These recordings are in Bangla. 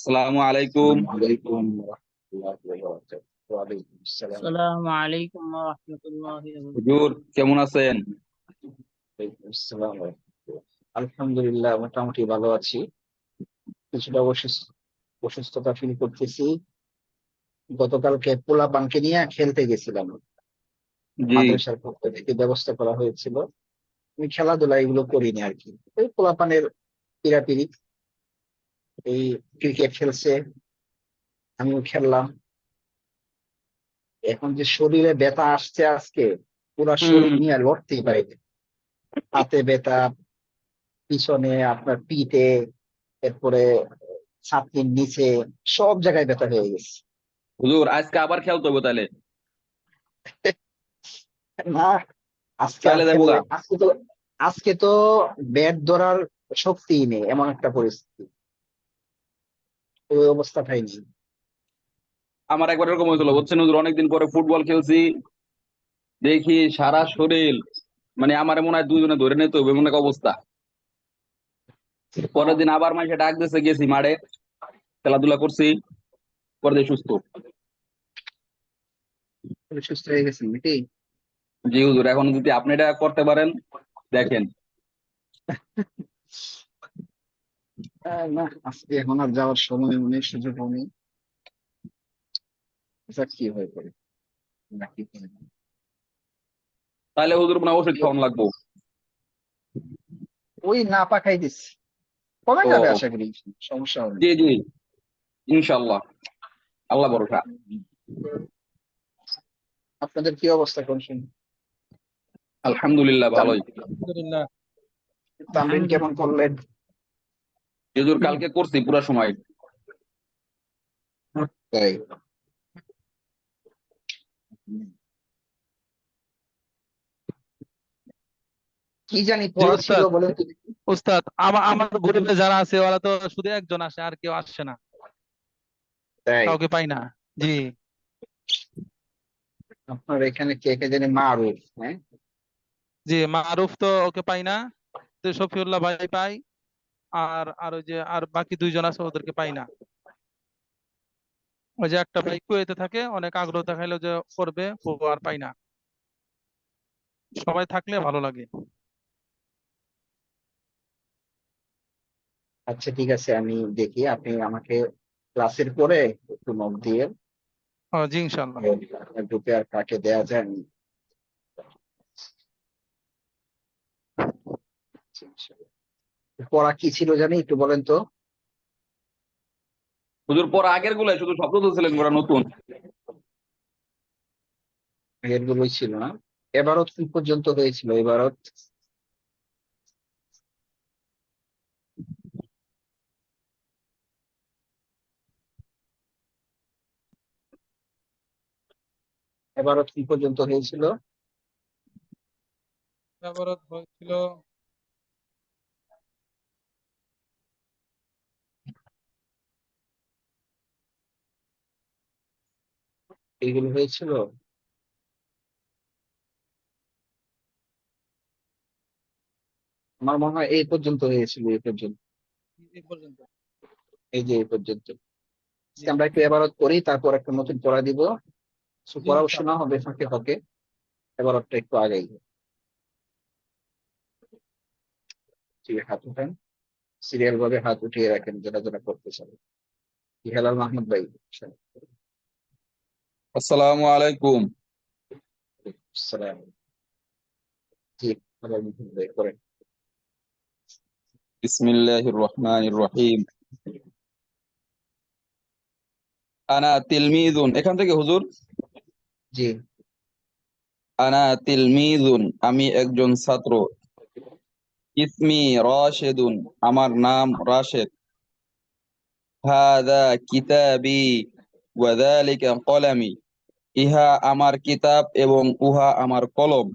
আসসালামু আলাইকুম। আলাইকুম রহমতুল্লাহি ওয়া বারাকাতুহু। ওয়ালাইকুম আসসালাম। আসসালামু আলাইকুম ওয়া রাহমাতুল্লাহি ওয়া হুজুর বারাকাতুহু। কেমন আছেন? ওয়ালাইকুম আসসালাম ওয়া রাহমাতুল্লাহ। আলহামদুলিল্লাহ মোটামুটি ভালো আছি। কিছুটা অসুস্থতা ফিল করতেছি। গতকালকে পোলাপানকে নিয়ে খেলতে গেছিলাম। জি। মাদ্রাসার পক্ষ থেকে ব্যবস্থা করা হয়েছিল। আমি খেলাধুলা এগুলো করিনি আরকি। ওই পোলাপানের পিরাপিরি, এই ক্রিকেট খেলছে, আমিও খেললাম। এখন যে শরীরে ব্যথা আসছে আজকে, পুরা শরীর হুম। নিয়ে আর লড়তেই পারি না। হাতে ব্যথা, পিছনে, আপনার পিঠে, এরপরে ছাতির নিচে, সব জায়গায় ব্যথা হয়ে গেছে। হুজুর আজকে আবার খেলতে হবে তাহলে। না, আজকে আর তাহলে দেবো গা। আজকে তো ব্যাট ধরার শক্তিই নেই, এমন একটা পরিস্থিতি। ওই অবস্থাটাই নেই। আমার একবার এরকম হয়েছিল বুঝছেন হুজুর, অনেকদিন পরে ফুটবল খেলছি, দেখি সারা শরীর, মানে আমার মনে হয় দুজনে ধরে নিতে হবে এমন এক অবস্থা। পরের দিন আবার মাইসে ডাক দিছে, গেছি মাঠে, খেলাধুলা করছি, পরে দিয়ে সুস্থ। পুরো সুস্থ হয়ে গেছেন নাকি? জি হুজুর, এখন যদি আপনি এটা করতে পারেন দেখেন। না, আজকে এখন আর যাওয়ার সময় নেই, সুযোগ নেই। আচ্ছা, কি হয়ে পড়ে নাকি? তাহলে হুজুর মনে হয় ওষুধ খাওয়ানো লাগবো। ওই না পাকাই দিচ্ছি, কমে যাবে ও, আশা করি, সমস্যা হবে না। জি জি, ইনশাল্লাহ, আল্লাহ ভরসা। আপনাদের কি অবস্থা কোন শুনি? আলহামদুলিল্লাহ ভালোই। আলহামদুলিল্লাহ। তামরিন কেমন আলহামদুলিল্লাহ। করলেন? হুজুর কালকে করছি পুরা সময়। তাই? কি জানি জি পড়া ছিল, উস্তাদ। বলেন তো দেখি। উস্তাদ, আমার গ্রুপে যারা আছে ওরা তো শুধু একজন আসে, আর কেউ আসছে না। তাই? কাউকে পাই না। জি। আপনার এখানে কে কে জানি মারুফ, হ্যাঁ? জি, মারুফ তো ওকে পাই না। তো শফিউল্লাহ ভাই পাই। আর ওই যে আর বাকি দুইজন আছে ওদেরকে পাই না। ওই যে একটা ভাই কুয়েতে থাকে, অনেক আগ্রহ দেখাইলো যে করবে, ও আর পাই না। সবাই থাকলে ভালো লাগে। আচ্ছা, ঠিক আছে, আমি দেখি, আপনি আমাকে ক্লাসের পরে একটু নক দিয়ে ও জি, ইনশাল্লাহ। গ্রুপে আর কাকে দেয়া যায় আমি। পড়া কি ছিল জানি, একটু বলেন তো। হুজুর পর আগের গুলাই শুধু শব্দ তুলছিলেন, ওরা নতুন। আগের গুলোই ছিল না? এবারত কি পর্যন্ত হয়েছিল এবারত? এবারত কি পর্যন্ত হয়েছিল? ব্যবহার হয়েছিল। এইগুলো হয়েছিল? আমার মনে হয় এই পর্যন্ত হয়েছিল, এই পর্যন্ত। এই পর্যন্ত। এই যে এই পর্যন্ত। জি। আজকে আমরা একটু এবারত করি, তারপর একটা নতুন পড়া দিব। জি পড়াও শোনা ইনশাল্লাহ। হবে ফাঁকে ফাঁকে। এবারতটা একটু আগেই। ঠিক আছে, হাত উঠান, সিরিয়াল ভাবে হাত উঠিয়ে রাখেন যারা যারা করতে চান। হেলাল মাহমুদ ভাই। আসসালামু আলাইকুম। সালাম। জি, হেলাল মাহমুদ ভাই করেন। বিসমিল্লাহির রহমানির রহিম। আনা তিলমিজুন, এখান থেকে হুজুর। জি। আনা তিলমিজুন, আমি একজন ছাত্র। ইসমি রাশেদুন, আমার নাম রাশেদ। হাদা কিতাবি ওয়া যালিকা কলামি, ইহা আমার কিতাব এবং উহা আমার কলম।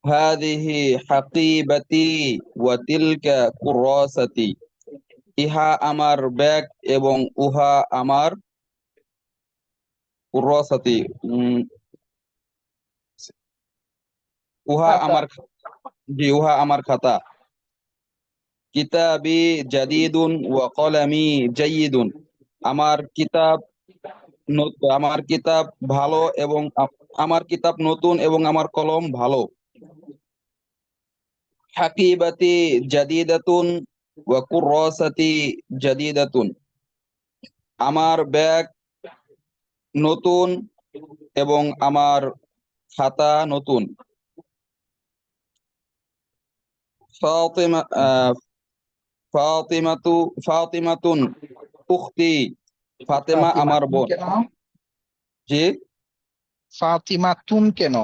হাদিহি হাকিবাতি ওয়া তিলকা কুরাসাতি, ইহা আমার ব্যাগ এবং উহা আমার কুরাসাতি, উহা খাতা। আমার, জি উহা আমার খাতা। কিতাবি জাদিদুন ওয়া কলামি জাইয়িদুন। আমার কিতাব আমার কিতাব ভালো এবং আমার কিতাব নতুন এবং আমার কলম ভালো। হাকিবাতি জাদিদাতুন ওয়া কুররাসাতি জাদিদাতুন। আমার ব্যাগ নতুন এবং আমার খাতা নতুন। ফাতিমা ফাতিমাতুন উখতি। ফাতেমা আমার ফাতিমাতুন বোন। কেন? জি, ফাতিমাতুন কেন?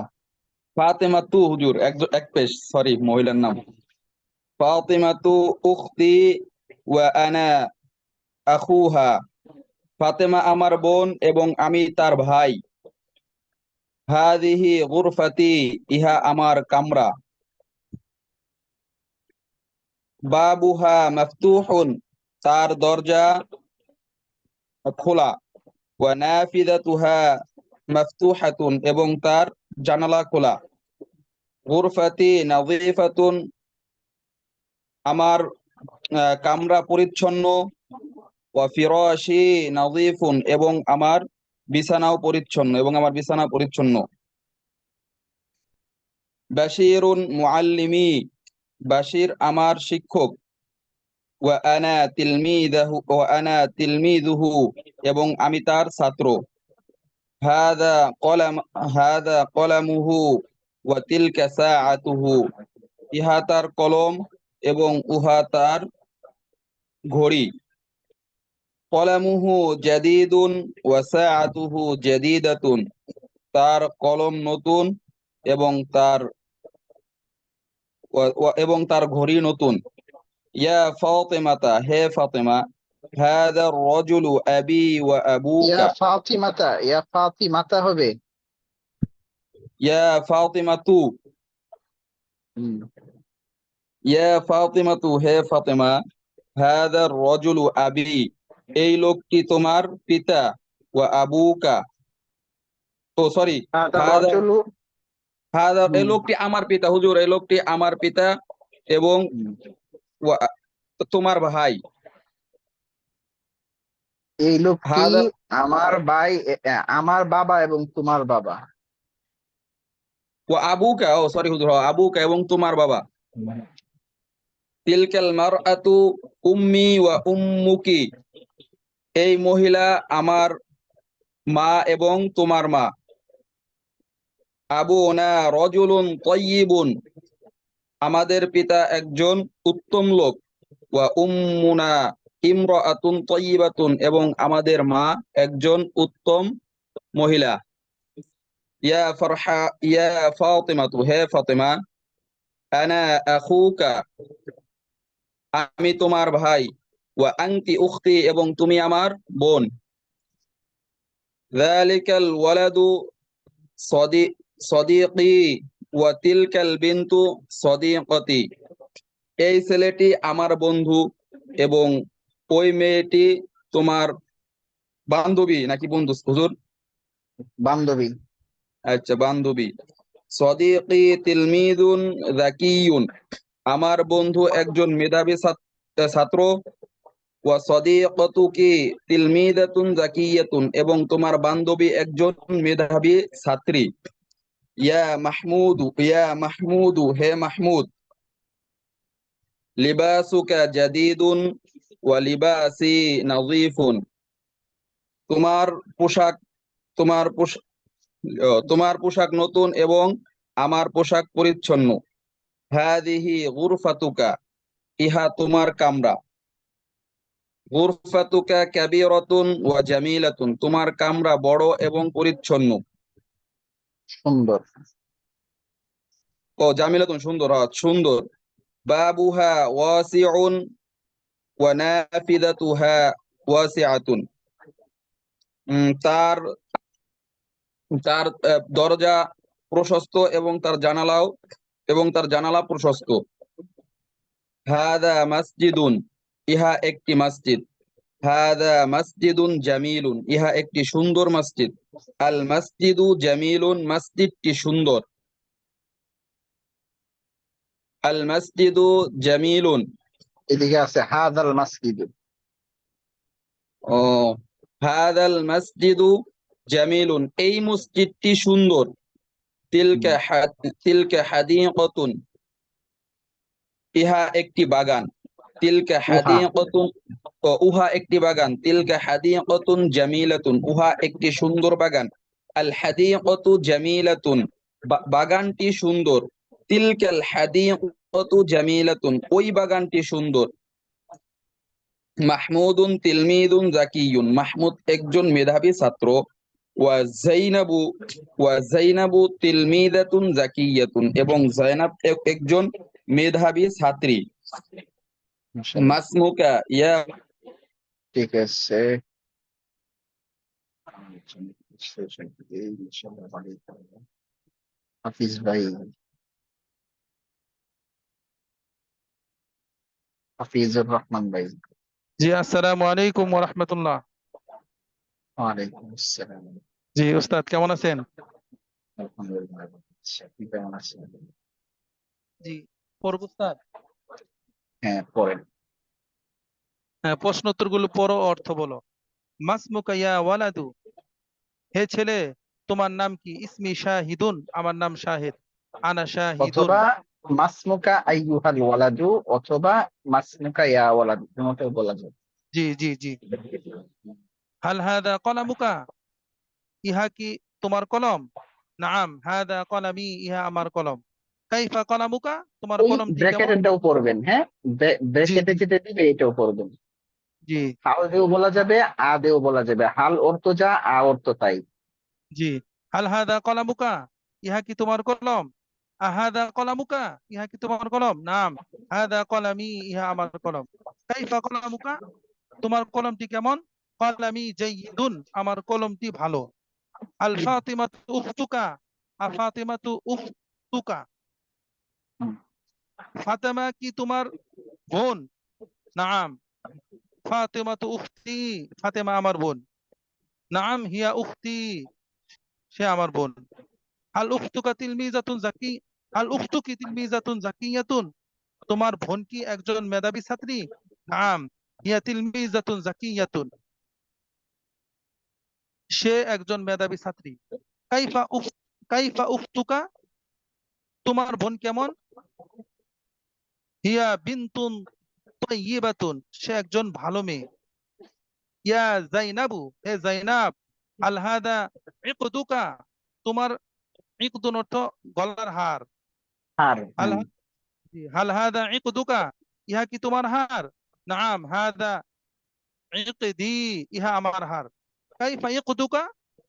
ফাতেমাতু হুজুর, এক পেশ, সরি, মহিলার নাম। ফাতিমাতু উখতি ওয়া আনা আখুহা। ফাতেমা আমার বোন এবং আমি তার ভাই। হাদিহি গুরফাতি, ইহা আমার কামরা। বাবুহা মাফতুহুন, তার দরজা খোলা। ওয়া নাফিদাতুহা মাফতুহাতুন, এবং তার জানালা খোলা। গুরফাতি নাযিফাতুন, আমার কামরা পরিচ্ছন্ন। ওয়া ফিরাশি নাযিফুন, এবং আমার বিছানাও পরিচ্ছন্ন, বাশিরুন মুআল্লিমি, বাশির আমার শিক্ষক। ওয়া আনা তিলমিযুহু, এবং আমি তার ছাত্র। হাদা কলাম হাদা কলামুহু ওয়া তিলকা সাআতুহু, ইহা তার কলম এবং উহা তার ঘড়ি। কলামুহু জাদিদুন ওয়া সাআতুহু জাদিদাতুন, তার কলম নতুন এবং তার ঘড়ি নতুন। ইয়া ফাতিমাতা, হে ফাতিমা, হাদা রাজুলু আবি ওয়া আবুকা। ইয়া ফাতিমাতা হবে। ইয়া ফাতিমাতু, হুম। ইয়া ফাতিমাতু, হে ফাতিমা, হাদা রাজুলু আবি, এই লোকটি তোমার পিতা। ওয়া আবুকা, ও সরি, হাদা হাদা রাজুলু। হাদা, এই হুম, লোকটি আমার পিতা হুজুর, এই লোকটি আমার পিতা এবং হুম। ওয়া- তোমার ভাই। এই লোকটি হাদা আমার ভাই, আমার বাবা এবং তোমার বাবা। ওয়া আবুকা, ও সরি হুজুর, আবুকা এবং তোমার বাবা। হুম। তিলকাল মারআতু উম্মি ওয়া উম্মুকি, এই মহিলা আমার মা এবং তোমার মা। আবুনা রাজুলুন তাইয়্যিবুন, আমাদের পিতা একজন উত্তম লোক। ওয়া উম্মুনা ইমরাআতুন তাইয়্যিবাতুন, এবং আমাদের মা একজন উত্তম মহিলা। ইয়া ফাতিমাতু, হে ফাতিমা, আনা আখুকা, আমি তোমার ভাই। ওয়া আনতি উখতি, এবং তুমি আমার বোন। যালিকাল ওয়ালাদু সদি সদিকি ওয়া তিলকাল বিনতু সদিকতি, এই ছেলেটি আমার বন্ধু এবং ওই মেয়েটি তোমার বান্ধবী, নাকি বন্ধু হুজুর? বান্ধবী। আচ্ছা, বান্ধবী। সদিকি তিলমিদুন যাকিয়ুন, আমার বন্ধু একজন মেধাবী ছাত্র। ওয়া সদিকাতুকি তিলমিদাতুন যাকিয়াতুন, এবং তোমার বান্ধবী একজন মেধাবী ছাত্রী। ইয়া মাহমুদু, হে মাহমুদ, লিবাসুকা জাদিদুন ওয়া লিবাসি নাযীফুন, তোমার পোশাক তোমার পোশাক তোমার পোশাক নতুন এবং আমার পোশাক পরিচ্ছন্ন। হাদিহি গুরফাতুকা, ইহা তোমার কামরা। গুরফাতুকা কাবীরাতুন ওয়া জামিলাতুন, তোমার কামরা বড় এবং পরিচ্ছন্ন। সুন্দর। ও জামিলাতুন, সুন্দর, সুন্দর। বাবুহা ওয়াসিউন ওয়া নাফিদাতুহা ওয়াসিআতুন, তার তার দরজা প্রশস্ত এবং তার জানালা প্রশস্ত। হাদা মসজিদুন, ইহা একটি মসজিদ। হাদা মসজিদুন জামিলুন, ইহা একটি সুন্দর মসজিদ। আল মসজিদু জামিলুন, মসজিদটি সুন্দর। আল মসজিদু জামিলুন, এদিকে আছে হাদাল মাসজিদ। ও হাদাল মসজিদু জামিলুন, এই মসজিদটি সুন্দর। তিলকা হাদিকাতুন, ইহা একটি বাগান। তিলকা উহা হাদিকাতুন, উহা একটি বাগান। তিলকা হাদিকাতুন জামিলাতুন, উহা একটি সুন্দর বাগান। আল হাদিকাতু জামিলাতুন, বাগানটি সুন্দর। তিলকাল হাদিকাতু জামিলাতুন, ওই বাগানটি সুন্দর। মাহমুদুন তিলমিদুন জাকিয়ুন, মাহমুদ একজন মেধাবী ছাত্র। ওয়া জাইনাবু, তিলমিদাতুন জাকিয়াতুন, এবং জাইনাব একজন মেধাবী ছাত্রী। মাশাআল্লাহ। মাসমুকা ইয়া, ঠিক আছে। হাফিজ ভাই, হাফিজুর রহমান ভাই। জি, আসসালামু আলাইকুম ওয়া রাহমাতুল্লাহ। ওয়ালাইকুম আসসালাম। জি উস্তাদ, কেমন আছেন? আলহামদুলিল্লাহ। আচ্ছা, আপনি কেমন আছেন? জি, পড়ব উস্তাদ? হ্যাঁ, পড়েন। হ্যাঁ, প্রশ্ন উত্তরগুলো পড়ো, অর্থ বলো। মাসমুকা ইয়া ওয়ালাদু, হে ছেলে তোমার নাম কি? ইসমি শাহিদুন, আমার নাম শাহিদ। আনা শাহিদুন। অথবা মাসমুকা আইয়ুহাল ওয়ালাদু, অথবা মাসমুকা ইয়া ওয়ালাদু, দুটোই বলা যায়। জি জি জি। হাল হাদা কলামুকা, ইহা কি তোমার কলম? নাম হাদা কলামি, ইহা আমার কলম। কাইফা কলামুকা, তোমার ওই কলমটি কেমন? ব্র্যাকেটেরটাও পড়বেন, হ্যাঁ, জি ব্র্যাকেটে জি যেটা দিবে এটাও পড়বেন। জি হাল দিয়েও বলা যাবে, আ দিয়েও বলা যাবে। হাল অর্থ যা, আ অর্থ তাই। জি। হাল হাদা কলামুকা, ইহা কি তোমার কলম? আহাদা কলামুকা, ইহা কি তোমার কলম? নাম হাদা কলামি, ইহা আমার কলম। কাইফা কলামুকা, তোমার কলমটি কেমন? কলামি জাইয়িদুন, আমার কলমটি ভালো। আল ফাতিমাতু উখতুকা, ফাতিমাতু উখতুকা, হুম। ফাতেমা কি তোমার বোন? নাম ফাতিমাতু উখতি, ফাতেমা আমার বোন। নাম হিয়া উখতি, সে আমার বোন। আল উখতুকা তিলমিজাতুন জাকি, আল উখতুকি তিলমিজাতুন জাকিয়াতুন, তোমার বোন কি একজন মেধাবী ছাত্রী? নাম হিয়া তিলমিজাতুন জাকিয়াতুন, সে একজন মেধাবী ছাত্রী। কাইফা উখ, কাইফা উখতুকা, তোমার বোন কেমন? হিয়া বিনতুন তাইয়িবাতুন, সে একজন ভালো মেয়ে। ইয়া জাইনাবু, হে জাইনাব। আল হাদা ইকদুকা, তোমার ইকদুন অর্থ গলার হার। আর আল হ্যাঁ, হাল হাদা ইকদুকা, ইহা কি তোমার হার? নাম হাদা ইকদি, ইহা আমার হার। কাইফা ইকদুকা,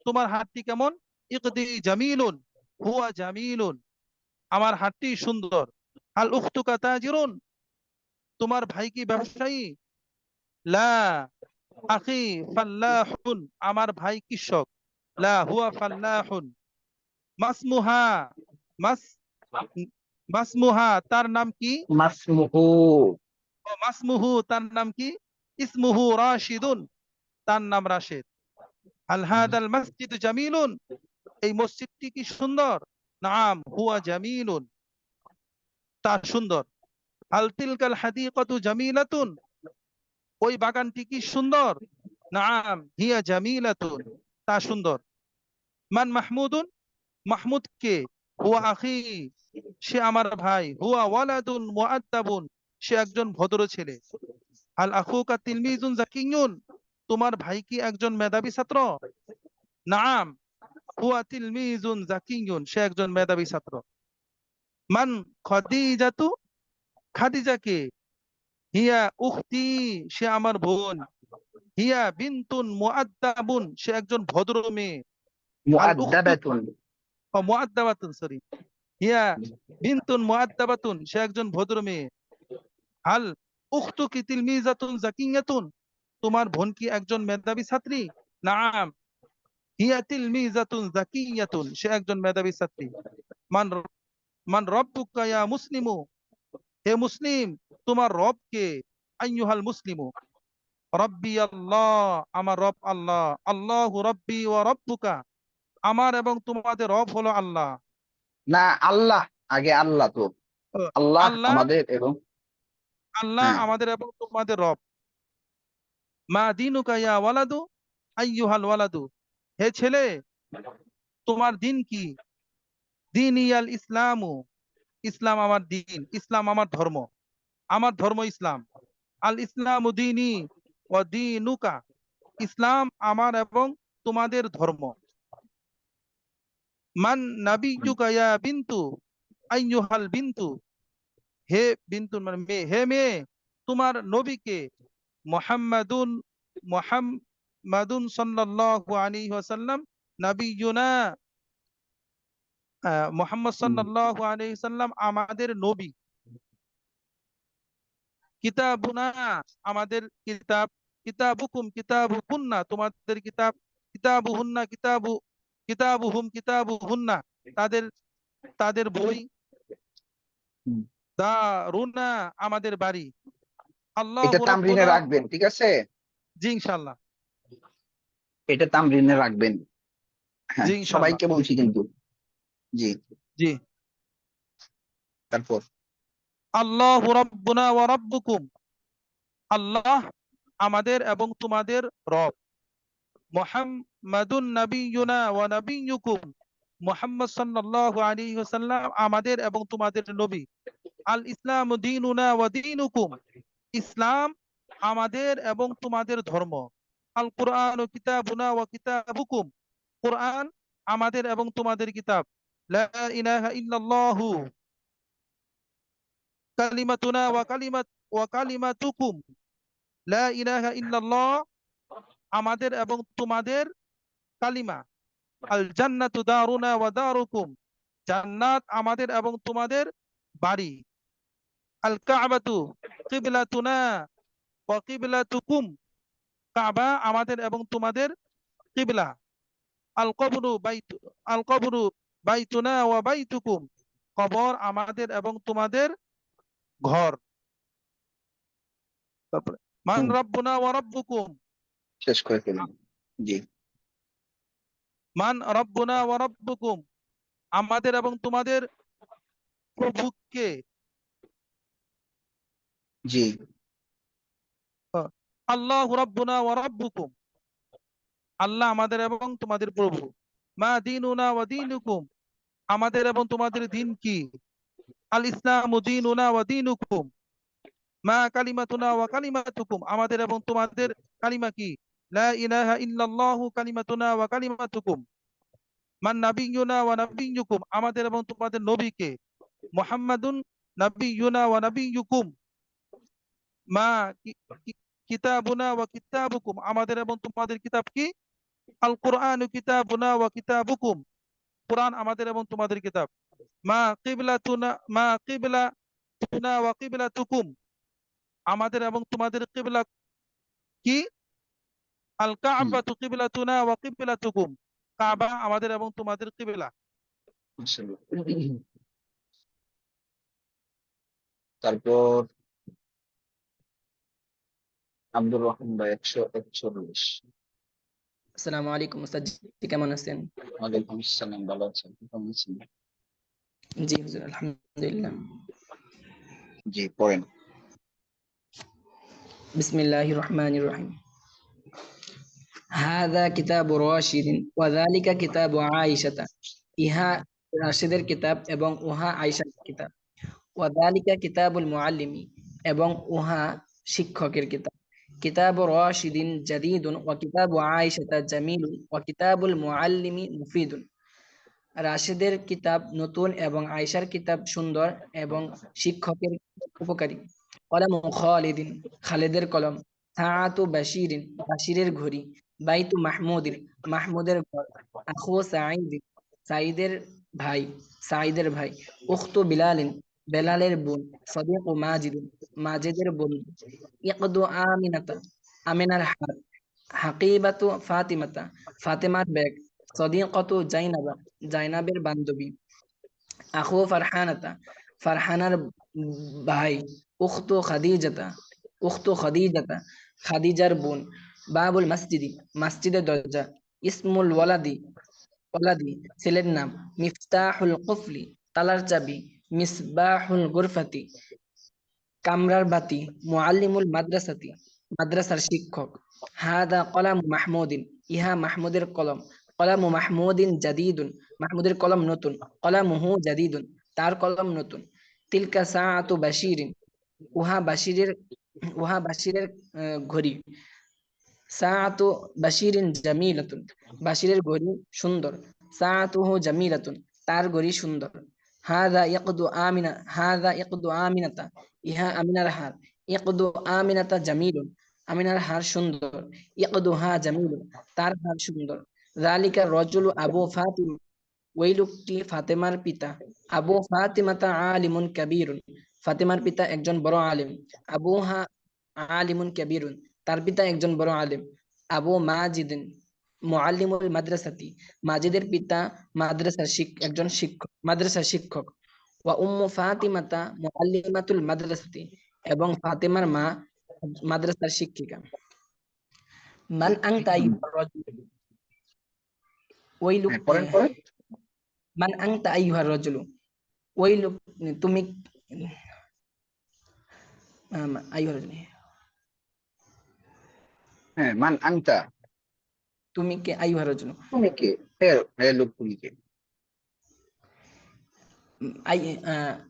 তোমার হাতটি কেমন? ইকদি জামিলুন, হুয়া জামিলুন, আমার হাতটি সুন্দর। আল উখতুকা তাজিরুন, তোমার ভাই কি ব্যবসায়ী? লা আখি ফাল্লাহুন, আমার ভাই কৃষক। লা হুয়া ফাল্লাহুন। মাসমুহা, মাস মাসমুহা, তার নাম কি? মাসমুহু। ও মাসমুহু, তার নাম কি? ইসমুহু রাশিদুন, তার নাম রাশেদ। আল হাদাল মসজিদ জামিলুন, এই মসজিদটি কি সুন্দর? নাম হুয়া জামিলুন, তা সুন্দর। হাল তিলকাল হাদিকাতু জামিলাতুন, ওই বাগানটি কি সুন্দর? নাম হিয়া জামিলাতুন, তা সুন্দর। মান মাহমুদুন, মাহমুদ কে? হুয়া আখি, সে আমার ভাই। হুয়া ওয়ালাদুন মুআদ্দাবুন, সে একজন ভদ্র ছেলে। আল আখুকা তিলমিজুন জাকিয়ুন, তোমার ভাই কি একজন মেধাবী ছাত্র? নাম হুয়া তিলমিজুন জাকিয়ুন, সে একজন মেধাবী ছাত্র। মান খাদিজাতু, খাদিজা কে? হিয়া উখতি, সে আমার বোন। হিয়া বিনতুন মুআদ্দাবুন, সে একজন ভদ্র মেয়ে। আল উখতু, মুআদ্দাবাতুন। মুআদ্দাবাতুন, সরি, হিয়া বিনতুন মুআদ্দাবাতুন, সে একজন ভদ্র মেয়ে। হাল উখতুকি তিলমিজাতুন জাকিয়াতুন, তোমার বোন কি একজন মেধাবী ছাত্রী? নাম হিয়া তিলমিজাতুন জাকিয়াতুন, সে একজন মেধাবী ছাত্রী। মান মান রব্বুকা ইয়া মুসলিমু, হে মুসলিম, তোমার রব কে? আইয়ুহাল মুসলিমু, রব্বি আল্লাহ, আমার রব আল্লাহ। আল্লাহু রব্বি ওয়া রব্বুকা, আমার এবং তোমাদের রব হলো আল্লাহ। না, আল্লাহ, আগে আল্লাহ তো। ও, আল্লাহ আল্লাহ, আমাদের এবং আল্লাহ হ্যাঁ আমাদের এবং তোমাদের রব। মা দিনুকা ইয়া ওয়ালাদু আইয়ুহাল ওয়ালাদু, হে ছেলে তোমার দিন কি? দিন ইয়াল ইসলামু, ইসলাম আমার দিন, ইসলাম আমার ধর্ম, আমার ধর্ম ইসলাম। আল ইসলামু দীনি ওয়া দীনুকা, ইসলাম আমার এবং তোমাদের ধর্ম। মান নাবিয়্যুকা ইয়া বিনতু আইয়ুহাল বিনতু, হে বিনতু মানে মেয়ে, হে মেয়ে তোমার নবীকে। মুহাম্মাদুন, মুহাম্মাদুন সাল্লাল্লাহু আলাইহি ওয়াসাল্লাম নাবিয়্যুনা, মুহাম্মদ সাল্লাল্লাহু আলাইহি সাল্লাম আমাদের নবী। কিতাবুনা, আমাদের কিতাব। কিতাবুকুম কিতাবুকুন্না, তোমাদের কিতাব। কিতাবুহুন্না কিতাবুহুম কিতাবুহুন্না, তাদের তাদের বই। হুম। দারুনা, আমাদের বাড়ি। এটা আল্লাহু তামরিনে রাব্বুনা, রাখবেন, ঠিক আছে? জি ইনশাআল্লাহ, এটা তামরিনে রাখবেন। হ্যাঁ জি ইনশাআল্লাহ, সবাইকে বলছি কিন্তু। জি, জি। তারপর আল্লাহু রাব্বুনা ওয়া রাব্বুকুম, আল্লাহ আমাদের এবং তোমাদের রব। মুহাম্মাদুন নাবিয়্যুনা ওয়া নাবিয়্যুকুম, মুহাম্মদ সাল্লাল্লাহু আলাইহি ওয়াসাল্লাম আমাদের এবং তোমাদের নবী। আল ইসলামু দীনুনা ওয়া দীনুকুম, ইসলাম আমাদের এবং তোমাদের ধর্ম। আল কুরআনু কিতাবুনা ওয়া কিতাবুকুম, কুরআন আমাদের এবং তোমাদের কিতাব। লা ইলাহা ইল্লাল্লাহু কালিমাতুনা ওয়া কালিমাতুকুম, লা ইলাহা ইল্লাল্লাহ আমাদের এবং তোমাদের কালিমা। আল জান্নাতু দারুনা ওয়া দারুকুম, জান্নাত আমাদের এবং তোমাদের বাড়ি। আল কাবাতু কিবলাতুনা ওয়া কিবলাতুকুম, কাবা আমাদের এবং তোমাদের কিবলা। আল কবরু বাইতু, আল কবরু বাইতুনা ওয়া বাইতুকুম, কবর আমাদের এবং তোমাদের ঘর। তারপরে মান হুম, রাব্বুনা ওয়া রাব্বুকুম, শেষ করে ফেলুন। জি, মান রাব্বুনা ওয়া রাব্বুকুম, আমাদের এবং তোমাদের প্রভু কে? জি, আল্লাহু রাব্বুনা ওয়া রাব্বুকুম, আল্লাহ আমাদের এবং তোমাদের প্রভু। মা দীনুনা ওয়া দীনুকুম, আমাদের এবং তোমাদের দিন কি? আল ইসলামু দীনুনা ওয়া দীনুকুম। মা কালিমাতুনা ওয়া কালিমাতুকুম, আমাদের এবং তোমাদের কালিমা কি? লা ইলাহা ইল্লাল্লাহু কালিমাতুনা ওয়া কালিমাতুকুম। মান নাবিয়্যুনা ওয়া নাবিয়্যুকুম, আমাদের এবং তোমাদের নবী কে? মুহাম্মাদুন নাবিয়্যুনা ওয়া নাবিয়্যুকুম। মা কিতাবুনা ওয়া কিতাবুকুম, আমাদের এবং তোমাদের কিতাব কি? আল কুরআনু কিতাবুনা ওয়া কিতাবুকুম, কুরআন আমাদের এবং তোমাদের কিতাব। মা কিবলাতুনা ওয়া কিবলাতুকুম, আমাদের এবং তোমাদের কিবলা কি? আল হুম, কাবাতু কিবলাতুনা ওয়া কিবলাতুকুম, কাবা আমাদের এবং তোমাদের কিবলা। মাশাআল্লাহ। তারপর আব্দুর রহমান ভাই 141। আসসালামু আলাইকুম উস্তাদ জি, কেমন আছেন? ওয়ালাইকুম আসসালাম, ভালো আছেন? কেমন আছেন? জি হুজুর, আলহামদুলিল্লাহ। জি, পড়েন। বিসমিল্লাহির রহমানির রহিম। হাযা কিতাবু রাশিদিন ওয়া যালিকা কিতাবু আয়েশাতা, ইহা রাশিদের কিতাব এবং উহা আয়েশার কিতাব। ওয়া যালিকা কিতাবুল মুআল্লিমি, এবং উহা শিক্ষকের কিতাব। কিতাবু রাশিদিন জাদীদুন ওয়া কিতাবু আয়েশাতা জামিলুন ওয়া কিতাবুল মুআল্লিমি মুফিদুন। রাশিদের কিতাব নতুন এবং আয়েশার কিতাব সুন্দর এবং শিক্ষকের উপকারী। কলম খালিদিন, খালিদের কলম। সাআতু বাশিরিন, বাশিরের ঘড়ি। বাইতু মাহমুদিন, মাহমুদের ঘর। আখু সাঈদিন, সাঈদের ভাই, সাঈদের ভাই। উখতু বিলালিন, বেলালের বোন। সদিকু মাজিদিন, মাজেদের বন্ধু। ইকদু আমিনাতা, আমিনার হাত। হাকিবাতু ফাতিমাতা, ফাতেমার ব্যাগ। সদিকতু জাইনাবা, জাইনাবের বান্ধবী। আখু ফারহানাতা, ফারহানার ভাই। উখতু খাদিজাতা, উখতু খাদিজাতা, খাদিজার বোন। বাবুল মসজিদি, মসজিদের দরজা। ইসমুল ওয়ালাদি, ওয়ালাদি ছেলের নাম। মিফতাহুল কুফলি, তালার চাবি। মিসবাহুল গুরফাতি, কামরার বাতি, মুআল্লিমুল মাদ্রাসাতি, মাদ্রাসার শিক্ষক। হাদা কলামু মাহমুদিন, ইহা মাহমুদের কলম। কলামু মাহমুদিন জাদিদুন, মাহমুদের কলম নতুন। কলামুহু জাদিদুন, তার কলম নতুন। তিলকা সাআতু বাশিরিন, উহা বাশিরের ঘড়ি। সাআতু বাশিরিন জামিলাতুন, বাশিরের ঘড়ি সুন্দর। সাআতুহু জামিলাতুন, তার ঘড়ি সুন্দর। হাদা ইকদু আমিনাতা, ইহা আমিনার হার। ইকদু আমিনাতা জামিলুন, আমিনার হার সুন্দর। ইকদুহা জামিলুন, তার হার সুন্দর। যালিকা রাজুলু আবু ফাতিমা, ওই লোকটি ফাতেমার পিতা। আবু ফাতিমাতা আলিমুন কাবীরুন, ফাতেমার পিতা একজন বড় আলিম। আবুহা আলিমুন কাবীরুন, তার পিতা একজন বড় আলিম। আবু মাজিদিন মুআল্লিমুল মাদ্রাসাতি, মাজিদের পিতা একজন শিক্ষক, মাদ্রাসার শিক্ষক। ওয়া উম্মু ফাতিমাতা মুআল্লিমাতুল মাদ্রাসাতি, এবং ফাতেমার মা মাদ্রাসার শিক্ষিকা। মান আনতা আইয়ুহার রাজুল, ওই লোক, পড়েন পড়েন। মান আনতা আইয়ুহার রাজুল, ওই লোক তুমি, আইয়ুহার রাজুল, হ্যাঁ, মান আনতা, তুমি কে? আইয়ুহার রাজুল, তুমি কে? হে লোক, তুমি কে?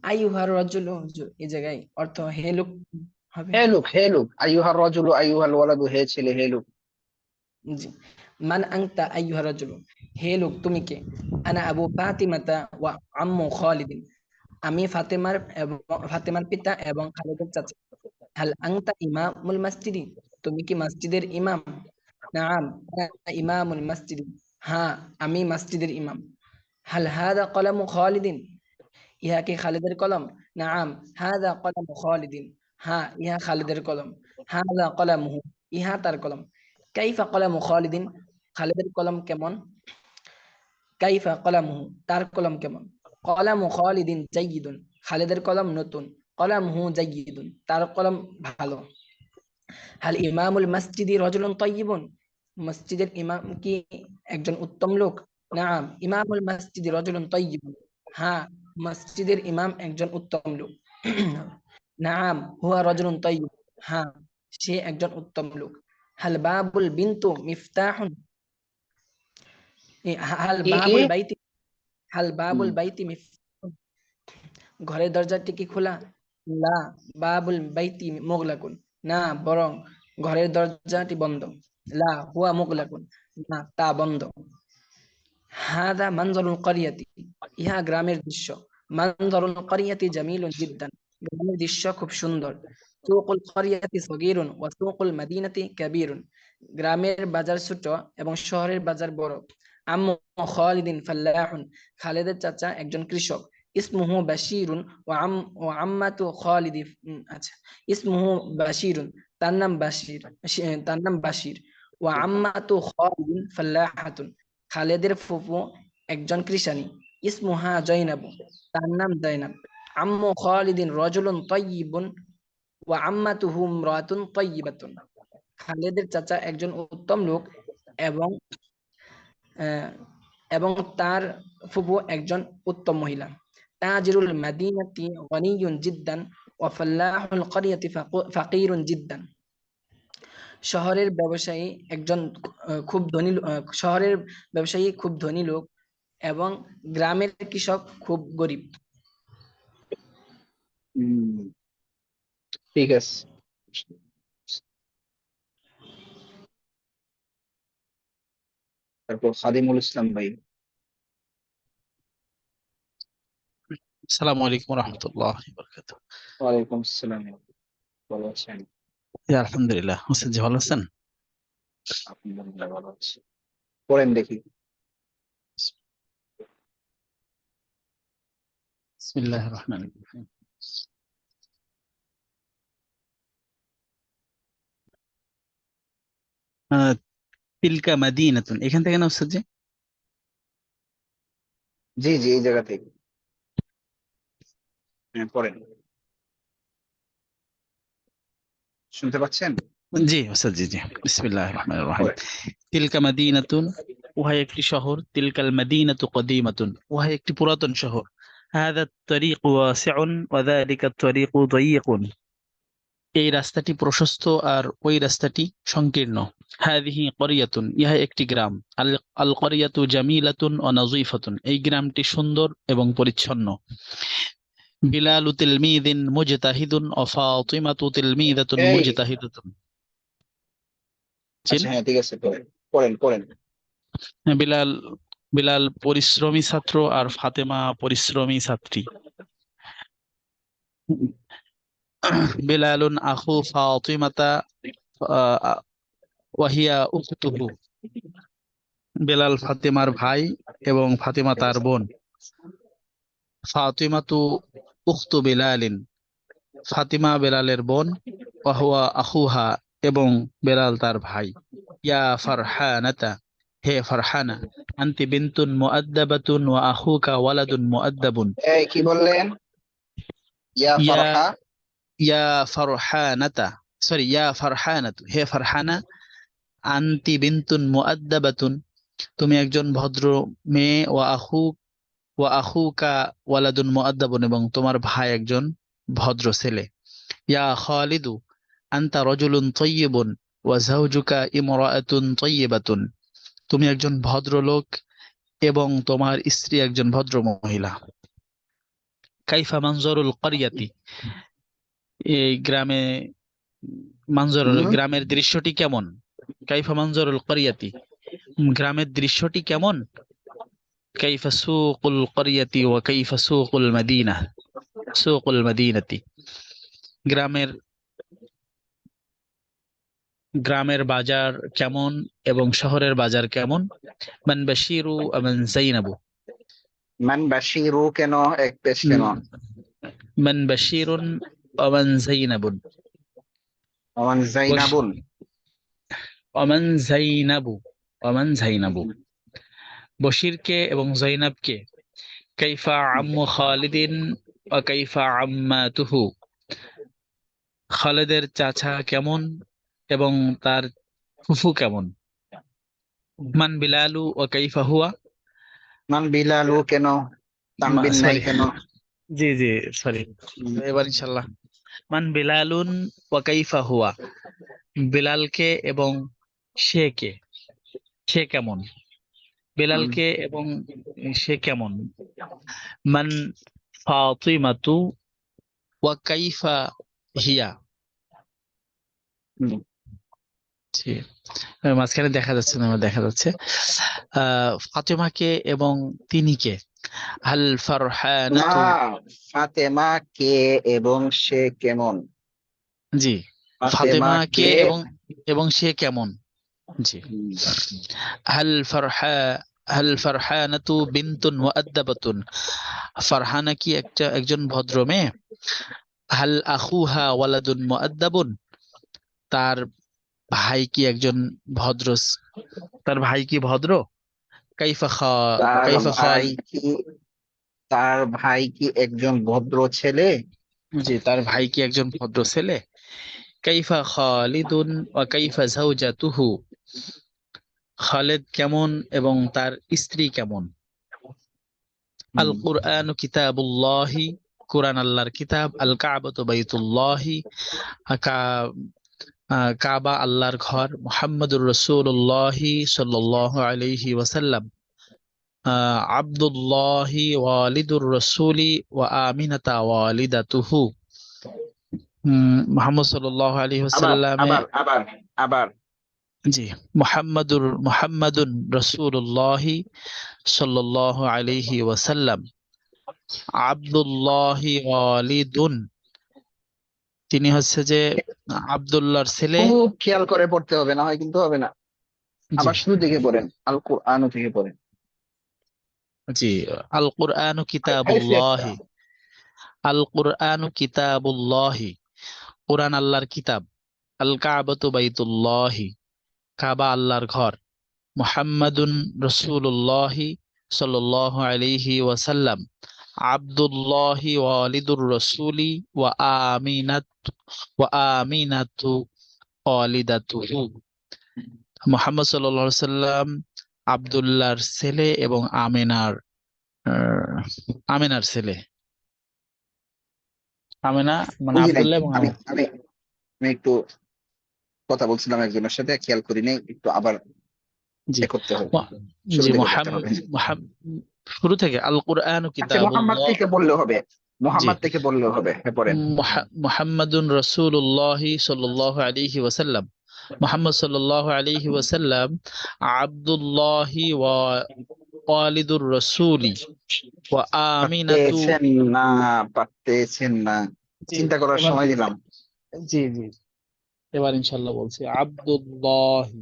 আইয়ুহার রাজুল, এই জায়গায় অর্থ হে লোক হবে। হে লোক, হে লোক। আইয়ুহার রাজুলু, আইয়ুহাল ওয়ালাদু, হে ছেলে, হে লোক। জি। মান আনতা আইয়ুহার রাজুল, হে লোক তুমি কে? আনা আবু ফাতিমাতা ওয়া আম্মু খালিদিন, আমি ফাতেমার পিতা এবং খালিদের চাচা। হাল আনতা ইমামুল মসজিদি, তুমি কি মসজিদের ইমাম? নাআম আনা ইমামুল মসজিদি, হ্যাঁ আমি মসজিদের ইমাম। হাল হাদা কলামু খালিদিন, ইহা কি খালিদের কলম? নাআম হাদা কলামু খালিদিন, হ্যাঁ ইহা খালিদের কলম। হাদা কলামুহু, ইহা তার কলম। কাইফা কলামু খালিদিন, খালিদের কলম কেমন? কাইফা কলামুহু, তার কলম কেমন? কলামু খালিদিন জাইয়িদুন, খালিদের কলম নতুন। কলামুহু জাইয়িদুন, তার কলম ভালো। হাল ইমামুল মসজিদি রাজুলুন তাইয়িবুন, মসজিদের ইমাম কি একজন উত্তম লোক? নাআম ইমামুল মসজিদি রাজুলুন তাইয়িবুন, হ্যাঁ মসজিদের ইমাম একজন উত্তম লোক। নাআম হুয়া রাজুলুন তাইয়িব, হ্যাঁ সে একজন উত্তম লোক। হাল বাবুল বিনতু মিফতাহুন, হাল কি কি? বাবুল বাইতি, হাল বাবুল হুম। বাইতি মিফতাহুন, ঘরের দরজাটি কি খোলা? লা বাবুল বাইতি মুগলাকুন, না বরং ঘরের দরজাটি বন্ধ। লা হুয়া মুগলাকুন, না তা বন্ধ। হাদা মানজারুল ক্বরিয়াতি, ইহা গ্রামের দৃশ্য। মানজারুল ক্বরিয়াতি জামিলুন জিদ্দান, গ্রামের দৃশ্য খুব সুন্দর। সুকুল ক্বরিয়াতি সগীরুন ওয়া সুকুল মাদিনাতি কাবীরুন, গ্রামের বাজার ছোট এবং শহরের বাজার বড়। আম্মু খালিদিন ফাল্লাহুন, খালিদের চাচা একজন কৃষক। ইসমুহু বাশিরুন ওয়া আম্মাতু খালিদি, আচ্ছা ইসমুহু বাশিরুন, তার নাম বাশির। ওয়া আম্মাতু খালিদিন ফাল্লাহাতুন, খালেদের ফুফু একজন কৃষানী। ইসমুহা জয়নাবু, তার নাম জয়নাব। আম্মু খালিদিন রাজুলুন তাইয়িবুন ওয়া আম্মাতুহু ইমরাতুন তাইয়িবাতুন, খালেদের চাচা একজন উত্তম লোক এবং এবং তার ফুফু একজন উত্তম মহিলা। তাজিরুল মাদিনাতি গনিয়ুন জিদ্দান ওয়া ফাল্লাহুল ক্বরিয়াতি ফাকিরুন জিদ্দান, শহরের ব্যবসায়ী খুব ধনী লোক এবং গ্রামের কৃষক খুব গরিব। ঠিক আছে। তারপর খাদিমুল ইসলাম ভাই। আসসালামু আলাইকুম রহমতুল্লাহি ওয়া বারাকাতুহু। ওয়ালাইকুম আসসালাম, ভালো আছেন? জি, আলহামদুলিল্লাহ। হোসেন জি ভালো আছেন? আলহামদুলিল্লাহ ভালো আছি। পড়েন দেখি। বিসমিল্লাহির রহমানির রহিম। তিলকা মাদিনাতুন, এখান থেকে না উস্তাদ জি? জি জি, এই জায়গা থেকে। হ্যাঁ, পড়েন। শুনতে পাচ্ছেন? জি উস্তাদ জি জি। বিসমিল্লাহির রহমানির রহিম। পড়েন। তিলকা মাদিনাতুন, উহা একটি শহর। তিলকাল মাদিনাতু কদিমাতুন, উহা একটি পুরাতন শহর। হাদা আত-তারিকু ওয়াসিউন ওয়া যালিকা আত-তারিকু দায়ীকুন, এই রাস্তাটি প্রশস্ত আর ওই রাস্তাটি সংকীর্ণ। হাযিহি ক্বরিয়াতুন, ইহা একটি গ্রাম। আল আল ক্বরিয়াতু জামিলাতুন ওয়া নাযীফাতুন, এই গ্রামটি সুন্দর এবং পরিচ্ছন্ন। বিলালু তিলমিযিন মুজতাহিদুন ওয়া ফাতিমাতু তিলমিযাতুন এই মুজতাহিদাতুন। আচ্ছা, হ্যাঁ, ঠিক আছে, পড়েন পড়েন পড়েন। বিলাল বিলাল পরিশ্রমী ছাত্র আর ফাতেমা পরিশ্রমী ছাত্রী। বিলালুন আখু ফাতিমাতা ওয়াহিয়া উখতুহু, বেলাল ফাতেমার ভাই এবং ফাতেমা তার বোন। ফাতিমাতু উখতু বেলালিন, ফাতিমা বেলালের বোন। ওয়াহুয়া আখুহা, এবং বেলাল তার ভাই। ইয়া ফারহানাতা, হে ফারহানা। আনতি বিনতুন মুআদ্দাবাতুন ওয়া আখুকা ওয়ালাদুন মুআদ্দাবুন। এই কি বললেন? ইয়া ইয়া ফারহা। ইয়া ফারহানাতা, সরি, ইয়া ফারহানাতু, হে ফারহানা। আনতি বিনতুন মুআদ্দাবাতুন, তুমি একজন ভদ্র মেয়ে। ওয়া আখুকা ওয়ালাদুন মুআদ্দাবুন, এবং তোমার ভাই একজন ভদ্র ছেলে। ইয়া খালিদু, আনতা রাজুলুন তাইয়্যিবুন ওয়া যাওজুকা ইমরাআতুন তাইয়্যিবাতুন, তুমি একজন ভদ্রলোক এবং তোমার স্ত্রী একজন ভদ্র মহিলা। কাইফা মানজারুল ক্বরিয়াতি, এই গ্রামের দৃশ্যটি কেমন? কাইফা মানজারুল ক্বরিয়াতি, গ্রামের দৃশ্যটি কেমন? কাইফা সুকুল ক্বরিয়াতি ওয়া কাইফা সুকুল মাদিনা, সুকুল মাদিনাতি, গ্রামের বাজার কেমন এবং শহরের বাজার কেমন? মান বাশিরু আমান যাইনাবু, মান বাশিরু কেন এক পেশ কেন? মান বাশিরুন আমান যাইনাবুন, আমান জাইনাবুন। আমান যাইনাবু, আমান যাইনাবু, বশির কে এবং যাইনাব কে? কাইফা আম্মু খালিদিন ওয়া কাইফা আম্মাতুহু, খালেদের চাচা কেমন এবং তার ফুফু কেমন? মান বিলালু ওয়া কাইফা হুয়া, মান বিলালু কেন? তানবিন নাই সরি, কেন? জি জি, সরি, এবার ইনশাল্লাহ। মান বিলালুন ওয়া কাইফা হুয়া, বিলালকে এবং সে কে, সে কেমন? বিলালকে এবং সে কেমন? মান ফাতিমাতু ওয়া কাইফা হিয়া, হুম। জি, মাঝখানে দেখা যাচ্ছে না, আমার দেখা যাচ্ছে। ফাতেমাকে এবং তিনি কে? হাল না, ফারহানাতু, ফাতেমা কে এবং সে কেমন? জি, ফাতেমা ফাতেমা কে কে? এবং সে কেমন, জি। হাল ফারহা হাল ফারহানাতু বিনতুন মুআদ্দাবাতুন, ফারহানা কি একজন ভদ্র মেয়ে? হাল আখুহা ওয়ালাদুন মুআদ্দাবুন, তার ভাই কি একজন ভদ্র, তার ভাই কি ভদ্র? কাইফা খা তার কাইফা খাল, ভাই কি তার ভাই কি একজন ভদ্র ছেলে? জি, তার ভাই কি একজন ভদ্র ছেলে? কাইফা খালিদুন ওয়া কাইফা যাওজাতুহু, খালেদ কেমন এবং তার স্ত্রী কেমন? আল কুরআনু কিতাবুল্লাহি, কুরআন আল্লাহর কিতাব। আল কাবাতু বাইতুল্লাহি, কাবা আল্লাহর ঘর। মুহাম্মাদুর রাসূলুল্লাহি সাল্লাল্লাহু আলাইহি ওয়াসাল্লাম, আব্দুল্লাহি ওয়ালিদুর রাসূলি ওয়া আমিনাতা ওয়ালিদাতুহু, মুহাম্মদ সাল্লাল্লাহু আলাইহি আবার ওয়াসাল্লামে, আবার আবার আবার জি, মুহাম্মাদুন রাসূলুল্লাহি সাল্লাল্লাহু আলাইহি ওয়াসাল্লাম, আব্দুল্লাহি ওয়ালিদুন, তিনি হচ্ছে যে আব্দুল্লাহর ছেলে। খুব খেয়াল করে পড়তে হবে, না হয় কিন্তু হবে না। জি আবার শুরু থেকে পড়েন, আল কুরআন থেকে পড়েন। জি, আল কুরআনু কিতাবুল্লাহি, আল কুরআনু কিতাবুল্লাহি, কুরআন আল্লাহর কিতাব। আল কাবাতু বাইতুল্লাহি, কাবা আল্লাহর ঘর। মুহাম্মাদুন রাসূলুল্লাহি সাল্লাল্লাহু আলাইহি ওয়াসাল্লাম, আব্দুল্লাহি ওয়ালিদুর রাসূলি ওয়া আমিনাতু ওয়ালিদাতুহু, মুহাম্মদ সাল্লাল্লাহু আলাইহি সাল্লাম আব্দুল্লাহর ছেলে এবং আমিনার ছেলে। আমিনা মানে বুঝি নাই। আব্দুল্লাহ এবং আমি আমি আমি একটু কথা বলছিলাম একজনের সাথে, খেয়াল করি নাই, একটু আবার জি করতে হবে, জি শুরু থেকে করতে হবে। শুরু থেকে আল কুরআন আচ্ছা, মোহাম্মদ কিতাবুল্লাহ। থেকে বললেও হবে, জি মোহাম্মদ থেকে বললেও হবে। হ্যাঁ, পড়েন। মুহাম্মাদুন রাসূলুল্লাহ সাল্লাল্লাহু আলাইহি ওয়াসাল্লাম। মুহাম্মদ সাল্লাল্লাহু আলাইহি ওয়াসাল্লাম আব্দুল্লাহি ওয়া ওয়ালিদুর রাসূলি ওয়া আমিনাতু। পারতেছেন না, পারতেছেন না, জি চিন্তা করার এবার সময় দিলাম। জি জি এবার ইনশাআল্লাহ বলছি আব্দুল্লাহি,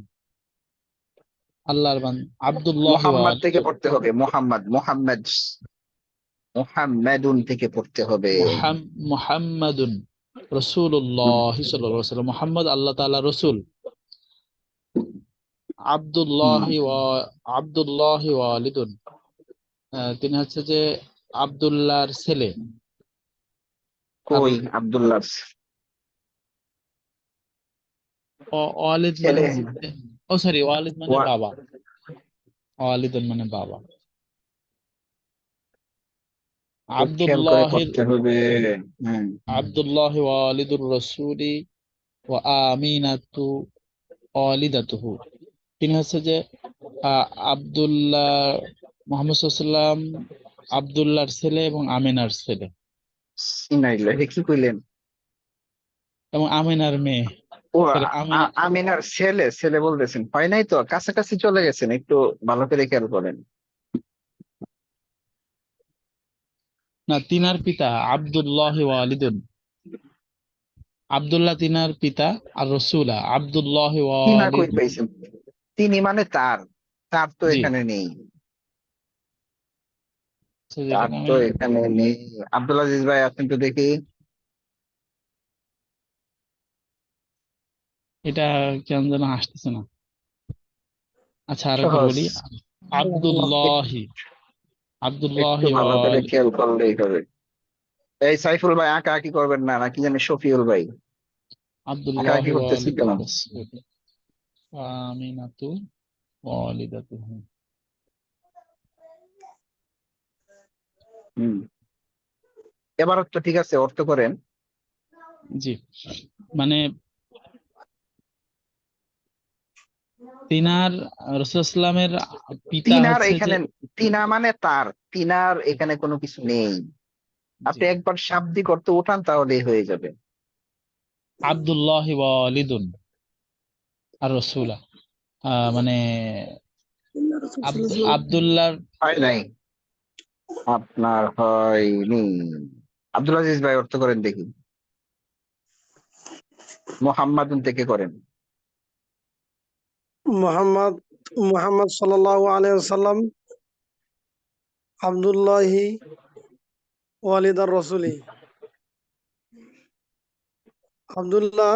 আল্লাহর বান্দা আব্দুল্লাহি ওয়া মোহাম্মদ থেকে পড়তে হবে, মোহাম্মদ, মোহাম্মদ, মোহাম্মদুন থেকে পড়তে হবে। মুহাম্মাদুন রাসূলুল্লাহ সাল্লাল্লাহু আলাইহি ওয়াসাল্লাম। মুহাম্মদ আল্লাহ তাআলা রাসূল। আব্দুল্লাহি ওয়ালিদুন, তিনি হচ্ছে যে আব্দুল্লাহর ছেলে। আর কই আব্দুল্লাহ ওয়ালিদ ছেলে? মানে, ও সরি, ওয়ালিদ মানে ওয়া- বাবা, ওয়ালিদুন মানে বাবা। খুব খেয়াল করে আব্দুল্লাহির পড়তে হবে। হ্যাঁ, আব্দুল্লাহি ওয়ালিদুর রাসূলি ওয়া আমিনাতু ওয়ালিদাতুহু। তিনি হচ্ছে যে আব্দুল্লাহ, মুহাম্মদ সাল্লাল্লাহু আলাইহি ওয়াসাল্লাম আব্দুল্লাহর ছেলে এবং আমিনার ছেলে ইনাইল্লাহ, এটা কি কইলেন? এবং আমিনার মেয়ে। ও, সরি, আমিনা আমিনার ছেলে, ছেলে বলতেছেন, হয় নাই তো, কাছাকাছি চলে গেছেন, একটু ভালো করে খেয়াল করেন। না, তিনার পিতা আব্দুল্লাহি ওয়ালিদুন। আব্দুল্লাহ তিনার পিতা, আর রসুলা আব্দুল্লাহি তিনা কই ওয়ালিদুন। পাইছেন? তিনি মানে তার, তার তো জি, এখানে নেই, তার যেখানে তো আমি এখানে নেই। আব্দুল আজিজ ভাই, আপনি তো দেখি। এটা কেন যেন আসতেছে না। আচ্ছা, আরেকবার সহজ, বলি। আব্দুল্লাহি, একটু আব্দুল্লাহি ভালো করে খেয়াল করলেই হবে। এই সাইফুল ভাই, আঁকা আঁকি করবেন না, নাকি জানি শফিউল ভাই, আঁকা আঁকি আব্দুল্লাহি করতেছেন ওয়ালিদুর কেন? রাসূল ওয়া আমিনাতু ওয়ালিদাতুহু। হম, এবার তো ঠিক আছে, অর্থ করেন। জি, মানে তিনার, রাসূলুল্লাহের পিতা তিনার হচ্ছে যে, এখানে, তিনা মানে তার, তিনার এখানে কোনো কিছু নেই। জি, আপনি একবার শাব্দিক অর্থ উঠান, তাহলেই হয়ে যাবে। আব্দুল্লাহি ওয়ালিদুন আর রসুলা, মানে আব্দুল্লাহর, হয় নাই, আপনার হয়নি। আব্দুল আজিজ ভাই, অর্থ করেন দেখি। মোহাম্মদুন থেকে করেন। মোহাম্মদ মোহাম্মদ সাল্লাল্লাহু আলাইহি ওয়াসাল্লাম আব্দুল্লাহি ওয়ালিদার রসুলি। আব্দুল্লাহ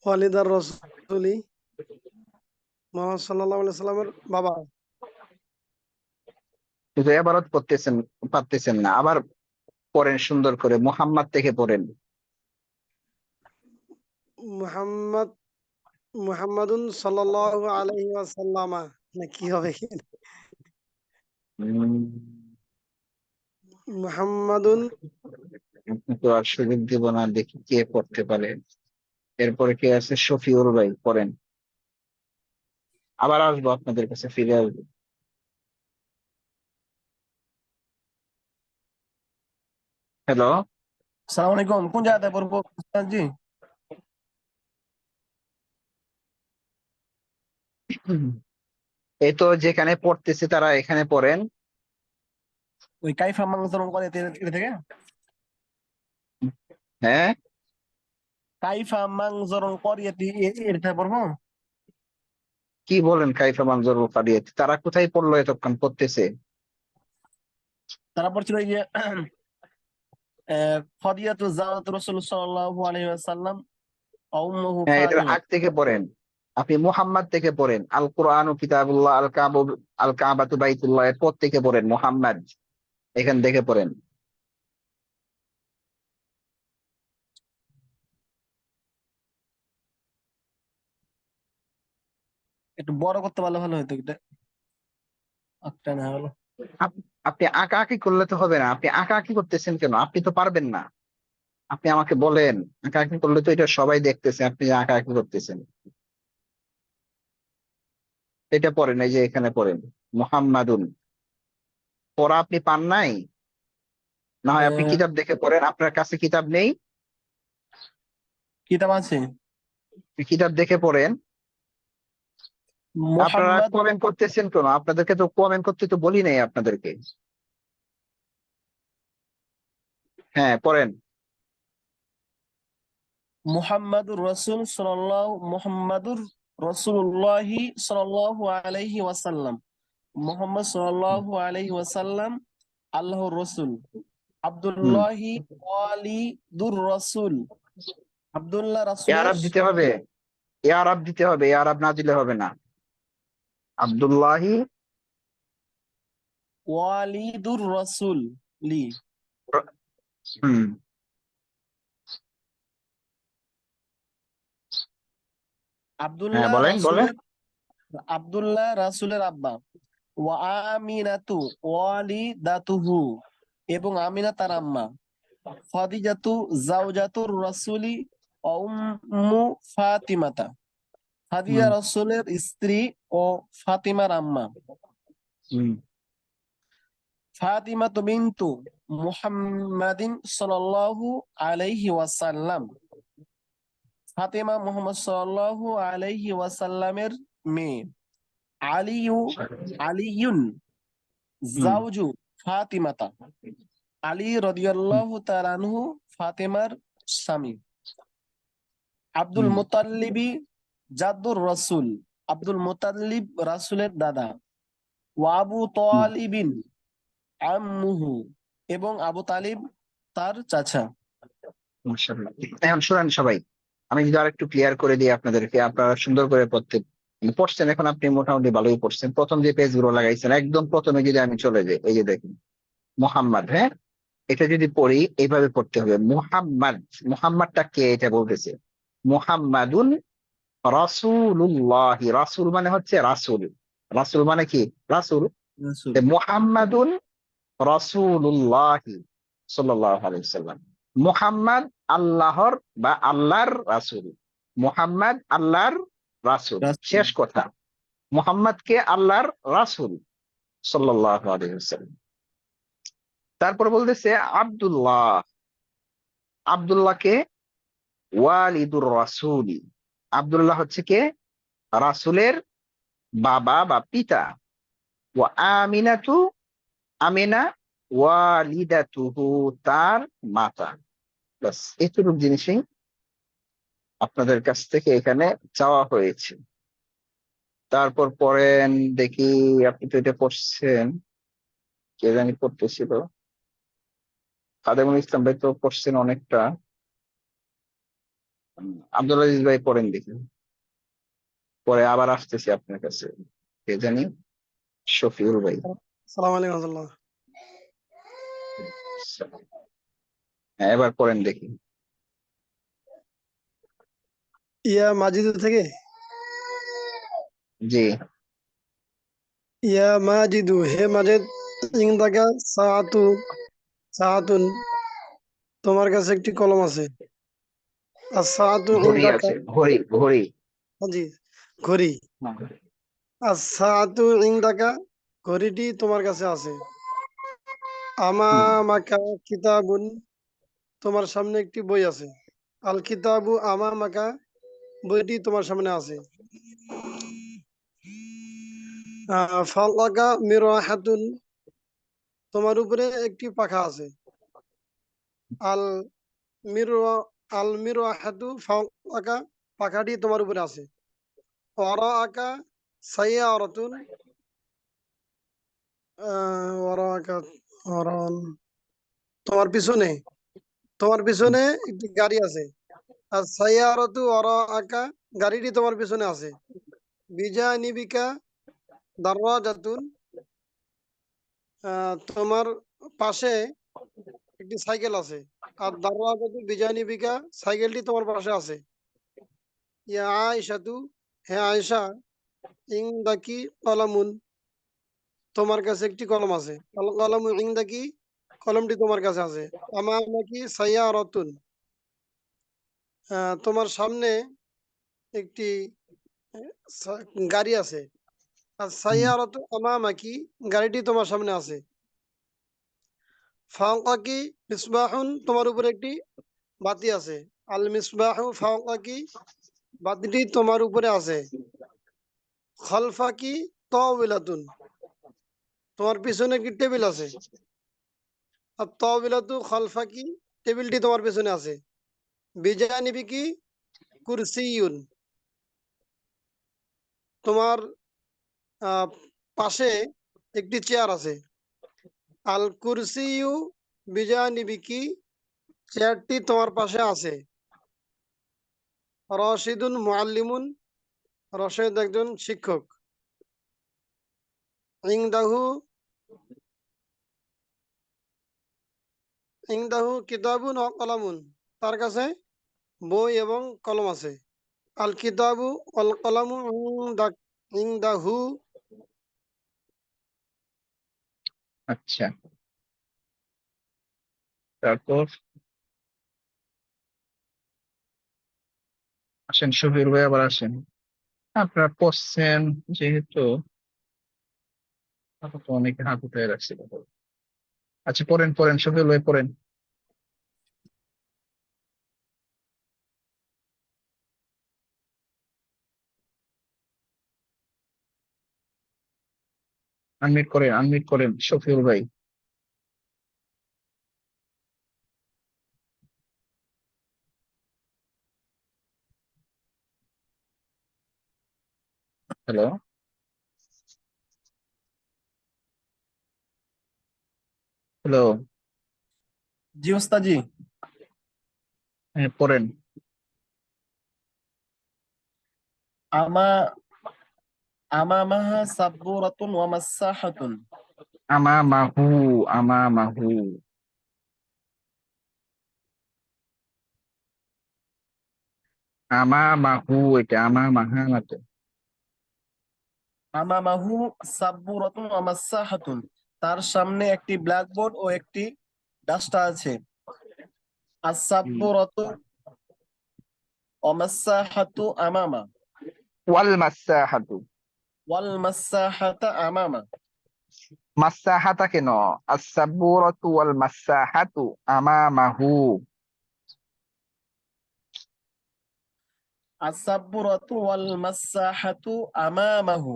ওয়ালিদার রসুলি মোহাম্মদ সাল্লাল্লাহু আলাইহি সাল্লামের বাবা। কিন্তু এবারত করতেছেন, পারতেছেন না, আবার পড়েন সুন্দর করে, মোহাম্মদ থেকে পড়েন। মুহাম্মদ মুহাম্মাদুন সাল্লাল্লাহু আলাইহি ওয়াসাল্লামা, না কি হবে? উম, মুহাম্মাদুন তো আর সুযোগ দিব না, দেখি কে পড়তে পারে। এরপরে কে আছে? শফিউল ভাই, পড়েন। আবার আসবো, আপনাদের কাছে ফিরে আসবো। হ্যালো। সালাম আলাইকুম, কোন জায়গাতে পড়বো জি? এই তো যেখানে পড়তেছে তারা এখানে পড়েন। ওই কাইফা মাংসরণ করে এটা থেকে, হ্যাঁ, কাইফা মাংসরণ করিয়েতি এটা পড়বো। কি বলেন? কাইফা মানজুরুল কারিয়াত, তারা কোথায় পড়লো এতক্ষণ পড়তেছে? তারা পড়ছিল এই যে ফাদিয়াতু জাওয়াত রাসূল সাল্লাল্লাহু আলাইহি ওয়াসাল্লাম উম্মুহু হ্যাঁ, এটার ফাতিমা। আগ থেকে পড়েন। আপনি মুহাম্মদ থেকে পড়েন, আল কোরআন ও কিতাবুল্লাহ, আল কাবাতু বাইতুল্লাহ, এর পর থেকে পড়েন মুহাম্মদ, এখান থেকে পড়েন। একটু বড় করতে পারলে ভালো হতো এটা, একটা না হলো। আপনি আঁকা আঁকি করলে তো হবে না, আপনি আঁকা আঁকি করতেছেন কেন? আপনি তো পারবেন না। আপনি আমাকে বলেন, আঁকাআঁকি করলে তো এটা সবাই দেখতেছে, আপনি আঁকাআঁকি করতেছেন। এটা পড়েন, এই যে এখানে পড়েন মুহাম্মাদুন। পড়া আপনি পান নাই? না হয় আপনি আহ, কিতাব দেখে পড়েন, আপনার কাছে কিতাব নেই? কিতাব আছে। আপনি কিতাব দেখে পড়েন। আপনারা মুহাম্মদ কমেন্ট করতেছেন কেন? আপনাদেরকে তো কমেন্ট করতে তো বলি নাই আপনাদেরকে। হ্যাঁ পড়েন। মুহাম্মাদুর রাসূলুল্লাহি সাল্লাল্লাহু আলাইহি ওয়াসাল্লাম। মুহাম্মদ সাল্লাল্লাহু আলাইহি ওয়াসাল্লাম আল্লাহর রাসূল। হুম, আব্দুল্লাহি ওয়ালিদুর রাসূল। আব্দুল্লাহ এ রাসূলের আরব দিতে হবে, এ আরব দিতে হবে, এ আরব না দিলে হবে না। আব্দুল্লাহি ওয়ালিদুর রাসূল লি। হুম, হ্যাঁ আব্দুল্লাহ বলেন বলেন। রাসূলের আব্দুল্লাহ রাসূলের আব্বা। ওয়া আমিনাতু ওয়ালিদাতুহু, এবং আমিনা তার আম্মা। খাদিজাতু জাওজাতুর রাসূলি ও উম্মু ফাতিমাতা। খাদিজা হুম, রাসূলের স্ত্রী ও ফাতিমার আম্মা। হুম, ফাতিমাতু বিনতু মুহাম্মাদিন সাল্লাল্লাহু আলাইহি ওয়াসাল্লাম। ফাতিমা মুহাম্মদ সাল্লাল্লাহু আলাইহি ওয়াসাল্লামের মেয়ে। আলিয়ুন হুম, জাওজু ফাতিমাতা। আলী রাদিয়াল্লাহু তাআলা আনহু ফাতিমার স্বামী। আব্দুল হুম, মুতাল্লিবি জাদ্দুর রাসূল। আব্দুল মুতাল্লিব রাসূলের দাদা। ওয়া আবু হুম, তালিবিন আম্মুহু, এবং আবু তালিব তার চাচা। মাশাআল্লাহ। এখন শুনেন সবাই, আমি যদি আরেকটু ক্লিয়ার করে দিই আপনাদেরকে, আপনারা সুন্দর করে পড়তে পড়ছেন। এখন আপনি মোটামুটি ভালোই পড়ছেন। প্রথম যে পেজ গুলো লাগাইছেন, একদম প্রথমে যদি আমি চলে যাই, এই যে দেখুন মুহাম্মদ, হ্যাঁ এটা যদি পড়ি এইভাবে পড়তে হবে। মুহাম্মদ, মুহাম্মদটা কে এটা বলতেছে। মুহাম্মাদুন রাসূলুল্লাহি, রাসূল মানে হচ্ছে রাসূল, রাসূল মানে কি রাসূল। রাসূল। মুহাম্মাদুন রাসূলুল্লাহি সাল্লাল্লাহু আলাইহি ওয়াসাল্লাম। মুহাম্মদ আল্লাহর বা আল্লাহর রাসূল। মুহাম্মদ আল্লাহর রাসূল, রাসূল। শেষ কথা। মুহাম্মদকে আল্লাহর রাসূল সাল্লাল্লাহু আলাইহি ওয়াসাল্লাম। তারপর বলতেছে আব্দুল্লাহ, আব্দুল্লাহকে ওয়ালিদুর রাসূলি, আব্দুল্লাহ হচ্ছে কে রাসূলের বাবা বা পিতা। ওয়া আমিনাতু, আমিনা ওয়ালিদাতুহু তার মাতা। বাস এতটুকু জিনিসই আপনাদের কাছ থেকে এখানে চাওয়া হয়েছে। তারপর পড়েন দেখি, আপনি তো এটা পড়ছেন, কে জানি পড়তেছিল, খাদেমুল ইসলাম ভাই তো পড়ছেন অনেকটা। আব্দুল আজিজ ভাই পড়েন দেখি, পরে আবার আসতেছি আপনার কাছে। কে জানি, শফিউল ভাই। সালাম আলাইকুম রহমতুল্লাহ। হ্যাঁ এবার পড়েন দেখি। ইয়া মাজিদু থেকে, জি, ইয়া মাজিদু হে মাজিদ, ইনদাকা সাআতু সাআতুন, তোমার কাছে একটি কলম আছে। আর সাআতু ঘড়ি ইনদাকা, আছে, ঘড়ি ঘড়ি। জি ঘড়ি। আর সাআতু ইনদাকা, ঘড়িটি তোমার কাছে আছে। আমামাকা কিতাবুন, তোমার সামনে একটি বই আছে। আল কিতাবু আমামাকা, বইটি তোমার সামনে আছে। ফালাকা মিরাহাতুন, তোমার উপরে একটি পাখা আছে। আল মিরওয়া আল মিরওয়াহাতু ফাওকাকা, পাখাটি তোমার উপরে আছে। ওয়ারাআকা সাইয়ারাতুন, ওয়ারাআকা ওয়ারান, তোমার পিছনে, তোমার পিছনে একটি গাড়ি আছে। আর সাইয়ারাতু ওয়ারাআকা, গাড়িটি তোমার পিছনে আছে। বিজানিবিকা দাররাজাতুন, তোমার পাশে একটি সাইকেল আছে। আর দাররাজাতু বিজানিবিকা, সাইকেলটি তোমার পাশে আছে। ইয়া আয়েশাতু, হে আয়েশা, ইনদাকি কলামুন, তোমার কাছে একটি কলম আছে। আল কলামু ইনদাকি, কলমটি তোমার কাছে আছে। আমামাকি সাইয়ারাতুন, তোমার সামনে একটি গাড়ি আছে। আর সাইয়ারাতু আমামাকি, গাড়িটি তোমার সামনে আছে। ফাওকাকি মিসবাহুন, তোমার উপরে একটি বাতি আছে। আল মিসবাহু ফাওকাকি, বাতিটি তোমার উপরে আছে। খালফাকি তাওবিলাতুন, তোমার পিছনে একটি টেবিল আছে। আর তাওবিলাতু খালফাকি, টেবিলটি তোমার পিছনে আছে। বিজানিবিকি কুরসিয়ুন, তোমার পাশে একটি চেয়ার আছে। আল কুরসিয়ু বিজানিবিকি, চেয়ারটি তোমার পাশে আছে। রশিদুন মুআল্লিমুন, রশেদ একজন শিক্ষক। ইংদাহু ইংদাহু কিতাবুন ও কলামুন, তার কাছে বই এবং কলম আছে। আল কিতাবু অল কলামু ইংদাহু। আচ্ছা, তারপর আসেন শফিউল ভাই, আবার আসেন। আপনারা পড়ছেন যেহেতু, আপাতত অনেকে হাত উঠে রাখছে। আচ্ছা, পড়েন পড়েন শফিউল ভাই, পড়েন। আনমিউট করেন শফিউল ভাই। Hello, hello. জি ওস্তাদ জি। হ্যাঁ, পড়েন। আমা আমামাহা সাব্বুরাতুন ওয়া মাসাহাতুন। আমামাহু, আমামাহু, আমামাহু, এটা আমামাহা না তো। আমামাহু সাব্বুরাতুন ওয়া মাসাহাতুন, তার সামনে একটি ব্ল্যাকবোর্ড ও একটি ডাস্টার আছে। আস-সাব্বুরাতু ওয়া মাসাহাতু আমামা, ওয়াল মাসাহাতু, ওয়াল মাসাহাতা আমামা। মাসাহাতা কেন? আস-সাব্বুরাতু ওয়াল মাসাহাতু আমামাহু। আস-সাব্বুরাতু ওয়াল মাসাহাতু আমামাহু,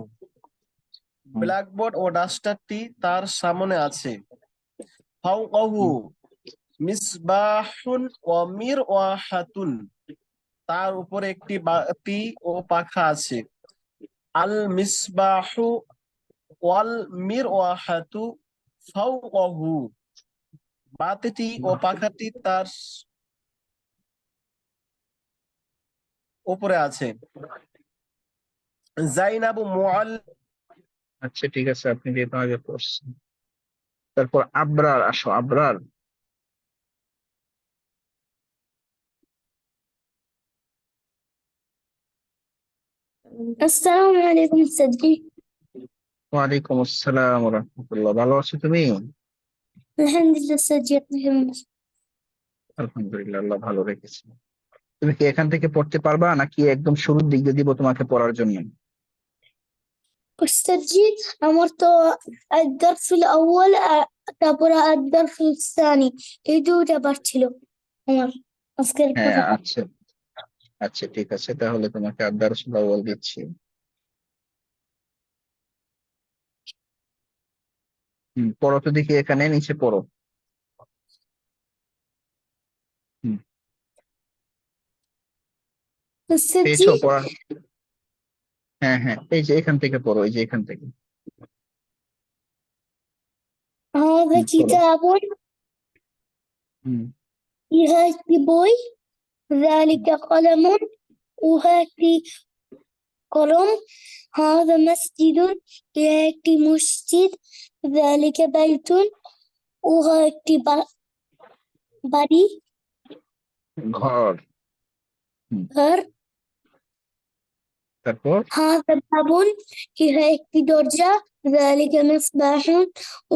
ব্ল্যাকবোর্ড ও ডাস্টারটি তার সামনে আছে। ফাওকাহু মিসবাহুন ওয়া মিরওয়াহাতুন, তার উপরে একটি বাতি ও পাখা আছে। আল মিসবাহু ওয়াল মিরওয়াহাতু ফাওকাহু, বাতিটি ও পাখাটি তার উপরে আছে। জাইনাবু আচ্ছা, ঠিক আছে, আপনি যেহেতু আগে পড়ছেন। তারপর আবরার, আসো আবরার। আসসালামু আলাইকুম সাজ্জি। ওয়ালাইকুম আসসালাম ওয়া রাহমাতুল্লাহ। ভালো আছো তুমি? আলহামদুলিল্লাহ সাজ্জি, আপনি কেমন আছেন? আলহামদুলিল্লাহ, আল্লাহ ভালো রেখেছে। তুমি কি এখান থেকে পড়তে পারবা নাকি একদম শুরুর দিক দিয়ে দিব তোমাকে পড়ার জন্য? সাজ্জি, আমার তো الدرس الأول তারপর الدرس الثاني, এই দুইটা পাঠ ছিল আমার আজকের হ্যাঁ, পড়া। আচ্ছা আচ্ছা, ঠিক আছে, তাহলে তোমাকে আদ-দারসুল আউয়াল দিচ্ছি। পড়ো তো দেখি, এখানে নিচে পড়ো। হুম, সাজ্জি, পেয়েছো পড়া? হ্যাঁ হ্যাঁ, এই যে এখান থেকে পড়ো, এই যে এখান থেকে। هذا পড়ো। كتاب, হুম, ইহা একটি বই। ذلك قلم, উহা একটি কলম। هذا مسجد, ইহা একটি মসজিদ। ذلك بيت, উহা একটি বাড়ি, ঘর। হুম, ঘর। তারপর هذا باب, ইহা একটি দরজা। ذلك مصباح,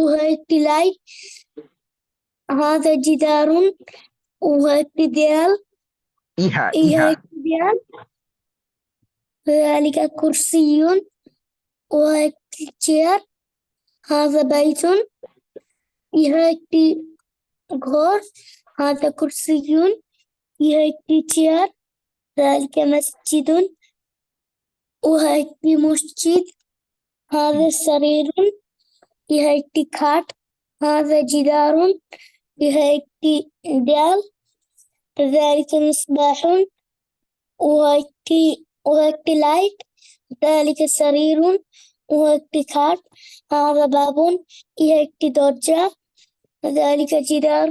উহা একটি লাইট। هذا جدار, উহা একটি দেয়াল। ইহা ইহা ইহা একটি দেয়াল ذلك كرسي وএকটি চেয়ার هذا بيت ইহা একটি ঘর هذا كرسي ইহা একটি চেয়ার ذلك مسجد উহা একটি মসজিদ هذا سرير ইহা একটি খাট هذا جدار ইহা একটি দেয়াল ذلك مصباح উহা একটি লাইট ذلك سرير উহা একটি খাট هذا باب ইহা একটি দরজা ذلك جدار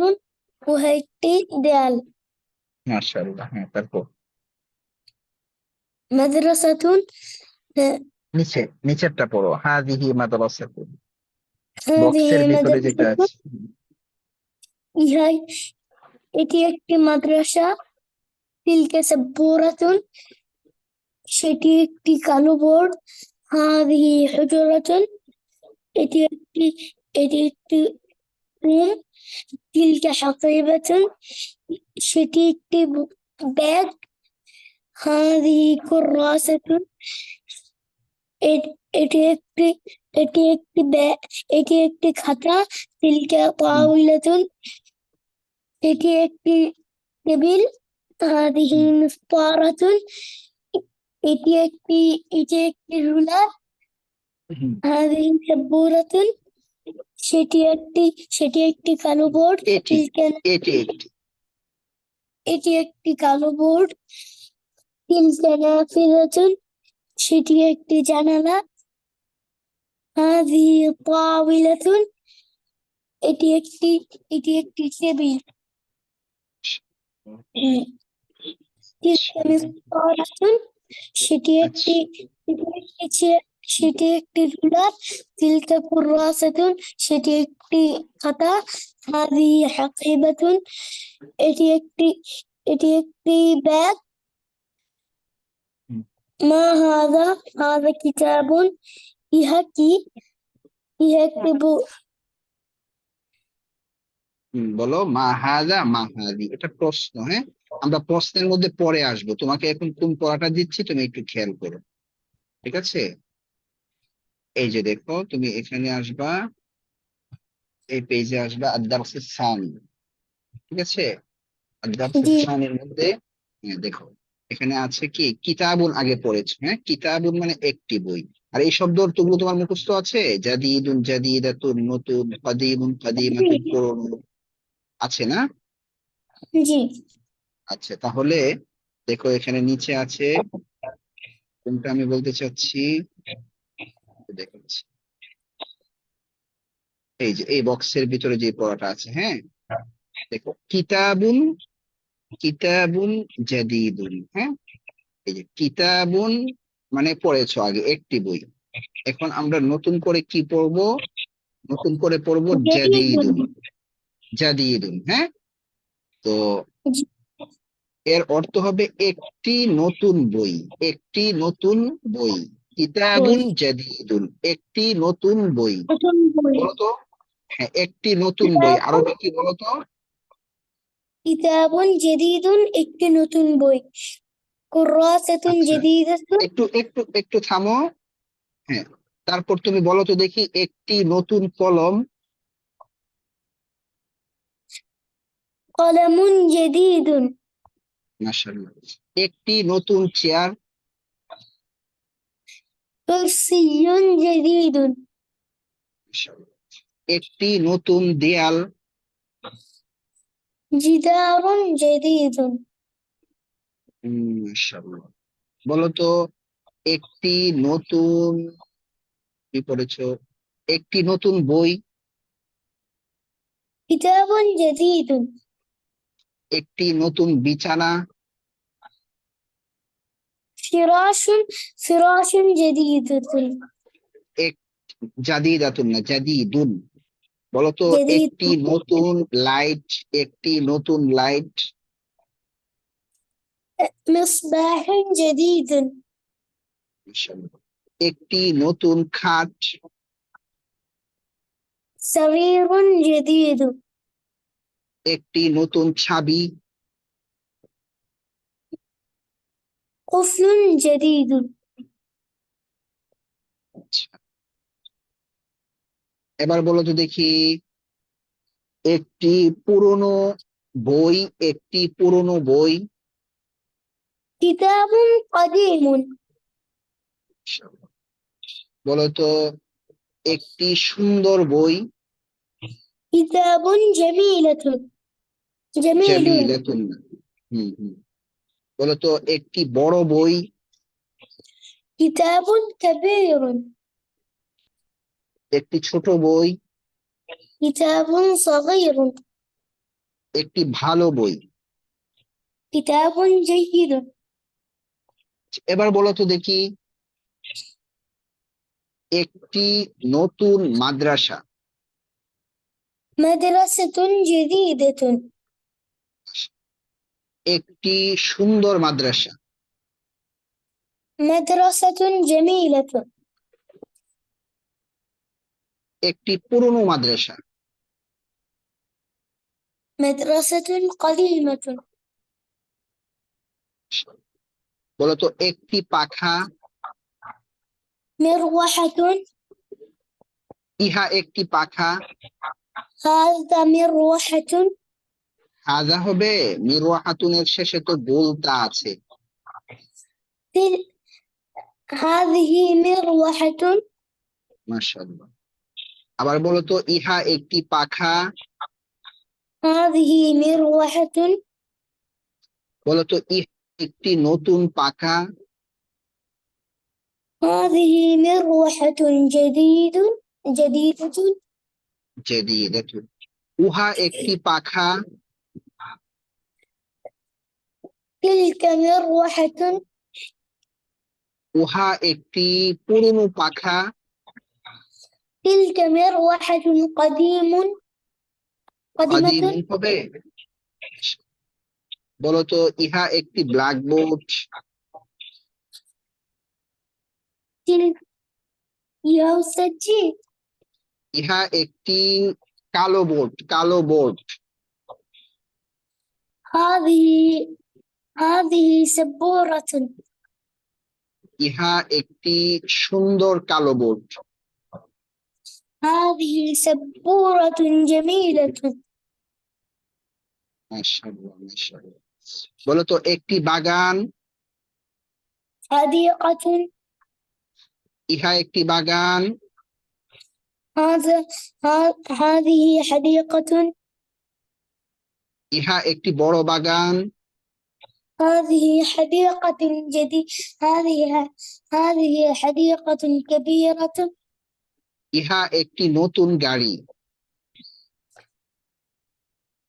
উহা একটি দেয়াল মাশাআল্লাহ। হ্যাঁ, তারপর مدرسة নিচেরটা পড়ো, হাযিহি মাদ্রাসাতুন। هذه বক্সের ভিতরে যেটা مدرسة আছে। ইহা এটি একটি মাদ্রাসা تلك سبورة সেটি একটি কালো বোর্ড هذه حجرة এটি একটি রুম تلك حقيبة সেটি একটি ব্যাগ هذه كراسة এটি একটি খাতা تلك طاولة এটি একটি টেবিল هذه مسطرة এটি একটি রুলার هذه سبورة সেটি একটি কালো বোর্ড এটি تلك এটি একটি কালো বোর্ড تلك نافذة সেটি একটি জানালা هذه طاولة এটি একটি টেবিল تلك مسطرة সেটি একটি রুলার تلك كراسة সেটি একটি খাতা هذه حقيبة এটি একটি ব্যাগ মা হাযা কিতাবুন ইহা একটি বই বলো মা হাযা মা হাযি, এটা প্রশ্ন। হ্যাঁ, আমরা প্রশ্নের মধ্যে পরে আসবো। তোমাকে এখন কোন পড়াটা দিচ্ছি তুমি একটু খেয়াল করো, ঠিক আছে? এই যে দেখো, তুমি এখানে আসবা, এই পেজে আসবা, আদ-দারসুস সানি, ঠিক আছে? আদ-দারসুস সানির মধ্যে দেখো এখানে আছে কি কিতাবুন আগে পড়েছো। হ্যাঁ, কিতাবুন মানে একটি বই। আর এই শব্দ অর্থগুলো তোমার মুখস্থ আছে? জাদিদুন জাদিদাতুন নতুন, কাদিমুন কাদিমাতুন পুরনো, আছে না? জি আচ্ছা, তাহলে দেখো এখানে নিচে আছে, কোনটা আমি বলতে চাচ্ছি দেখাচ্ছি। এই যে এই বক্সের ভিতরে যে পড়াটা আছে, হ্যাঁ দেখো, কিতাবুন জাদিদুন। হ্যাঁ, এই যে কিতাবুন মানে পড়েছো আগে একটি বই। এখন আমরা নতুন করে কি পড়বো? নতুন করে পড়বো জাদিদুন। হ্যাঁ, তো এর অর্থ হবে একটি নতুন বই, একটি নতুন বই। কিতাবুন জাদিদুন, একটি নতুন বই। বলতো, হ্যাঁ, একটি নতুন বই আরবি কি বলতো? কিতাবুন জাদিদুন একটি নতুন বই কুররাসাতুন আচ্ছা, জাদিদাতুন একটু থামো। হ্যাঁ, তারপর তুমি বলো তো দেখি, একটি নতুন কলম। কলামুন জাদিদুন মাশাআল্লাহ। একটি নতুন চেয়ার। কুরসিয়ুন জাদিদুন মাশাআল্লাহ। একটি নতুন দেয়াল। জিদারুন জাদিদুন মাশাআল্লাহ। বলো তো একটি নতুন, কি পড়েছো? একটি নতুন বই। কিতাবুন জাদিদুন একটি নতুন বিছানা। ফিরাশুন জাদিদাতুন এক জাদিদাতুন না, জাদিদুন। বলতো জাদিদুন একটি নতুন লাইট, একটি নতুন লাইট। মিসবাহুন জাদিদুন মাশাআল্লাহ। একটি নতুন খাট। সারিরুন জাদিদুন একটি নতুন চাবি। قفل جديد আচ্ছা, এবার বলো তো দেখি, একটি পুরনো বই, একটি পুরনো বই। كتاب قديم বলো তো একটি সুন্দর বই। كتاب جميلة جميل জামিলাতুন না। হুম। বলো তো একটি বড় বই। كتاب كبير একটি ছোট বই। كتاب صغير একটি ভালো বই। كتاب جيد এবার বলো তো দেখি, একটি নতুন মাদ্রাসা। مدرسة جديدة একটি সুন্দর মাদ্রাসা। مدرسة جميلة একটি পুরনো মাদ্রাসা। مدرسة قديمة বলো তো একটি পাখা। مروحة ইহা একটি পাখা। هذا مروحة হাজা হবে, মিরওয়াহাতুনের শেষে তো গোলতা আছে। تل- هذه مروحة মাশাআল্লাহ। আবার বলো তো ইহা একটি পাখা। هذه مروحة বলো তো ইহা একটি নতুন পাখা। هذه مروحة جديدة জাদীদাতুন। উহা একটি পাখা। تلك مروحة উহা একটি পুরনো পাখা। تلك مروحة قديمة কাদিমুন হবে। বলো তো ইহা একটি ব্ল্যাকবোর্ড। تلك يا أستاذ ইহা একটি কালো বোর্ড। هذه هذه سبورة ইহা একটি সুন্দর কালো বোর্ড। هذه سبورة جميلة মাশাআল্লাহ, মাশাআল্লাহ। বলো তো একটি বাগান। حديقة ইহা একটি বাগান। هذه حديقة ইহা একটি বড় বাগান। هذه حديقة هذه حديقة كبيرة ইহা একটি নতুন গাড়ি।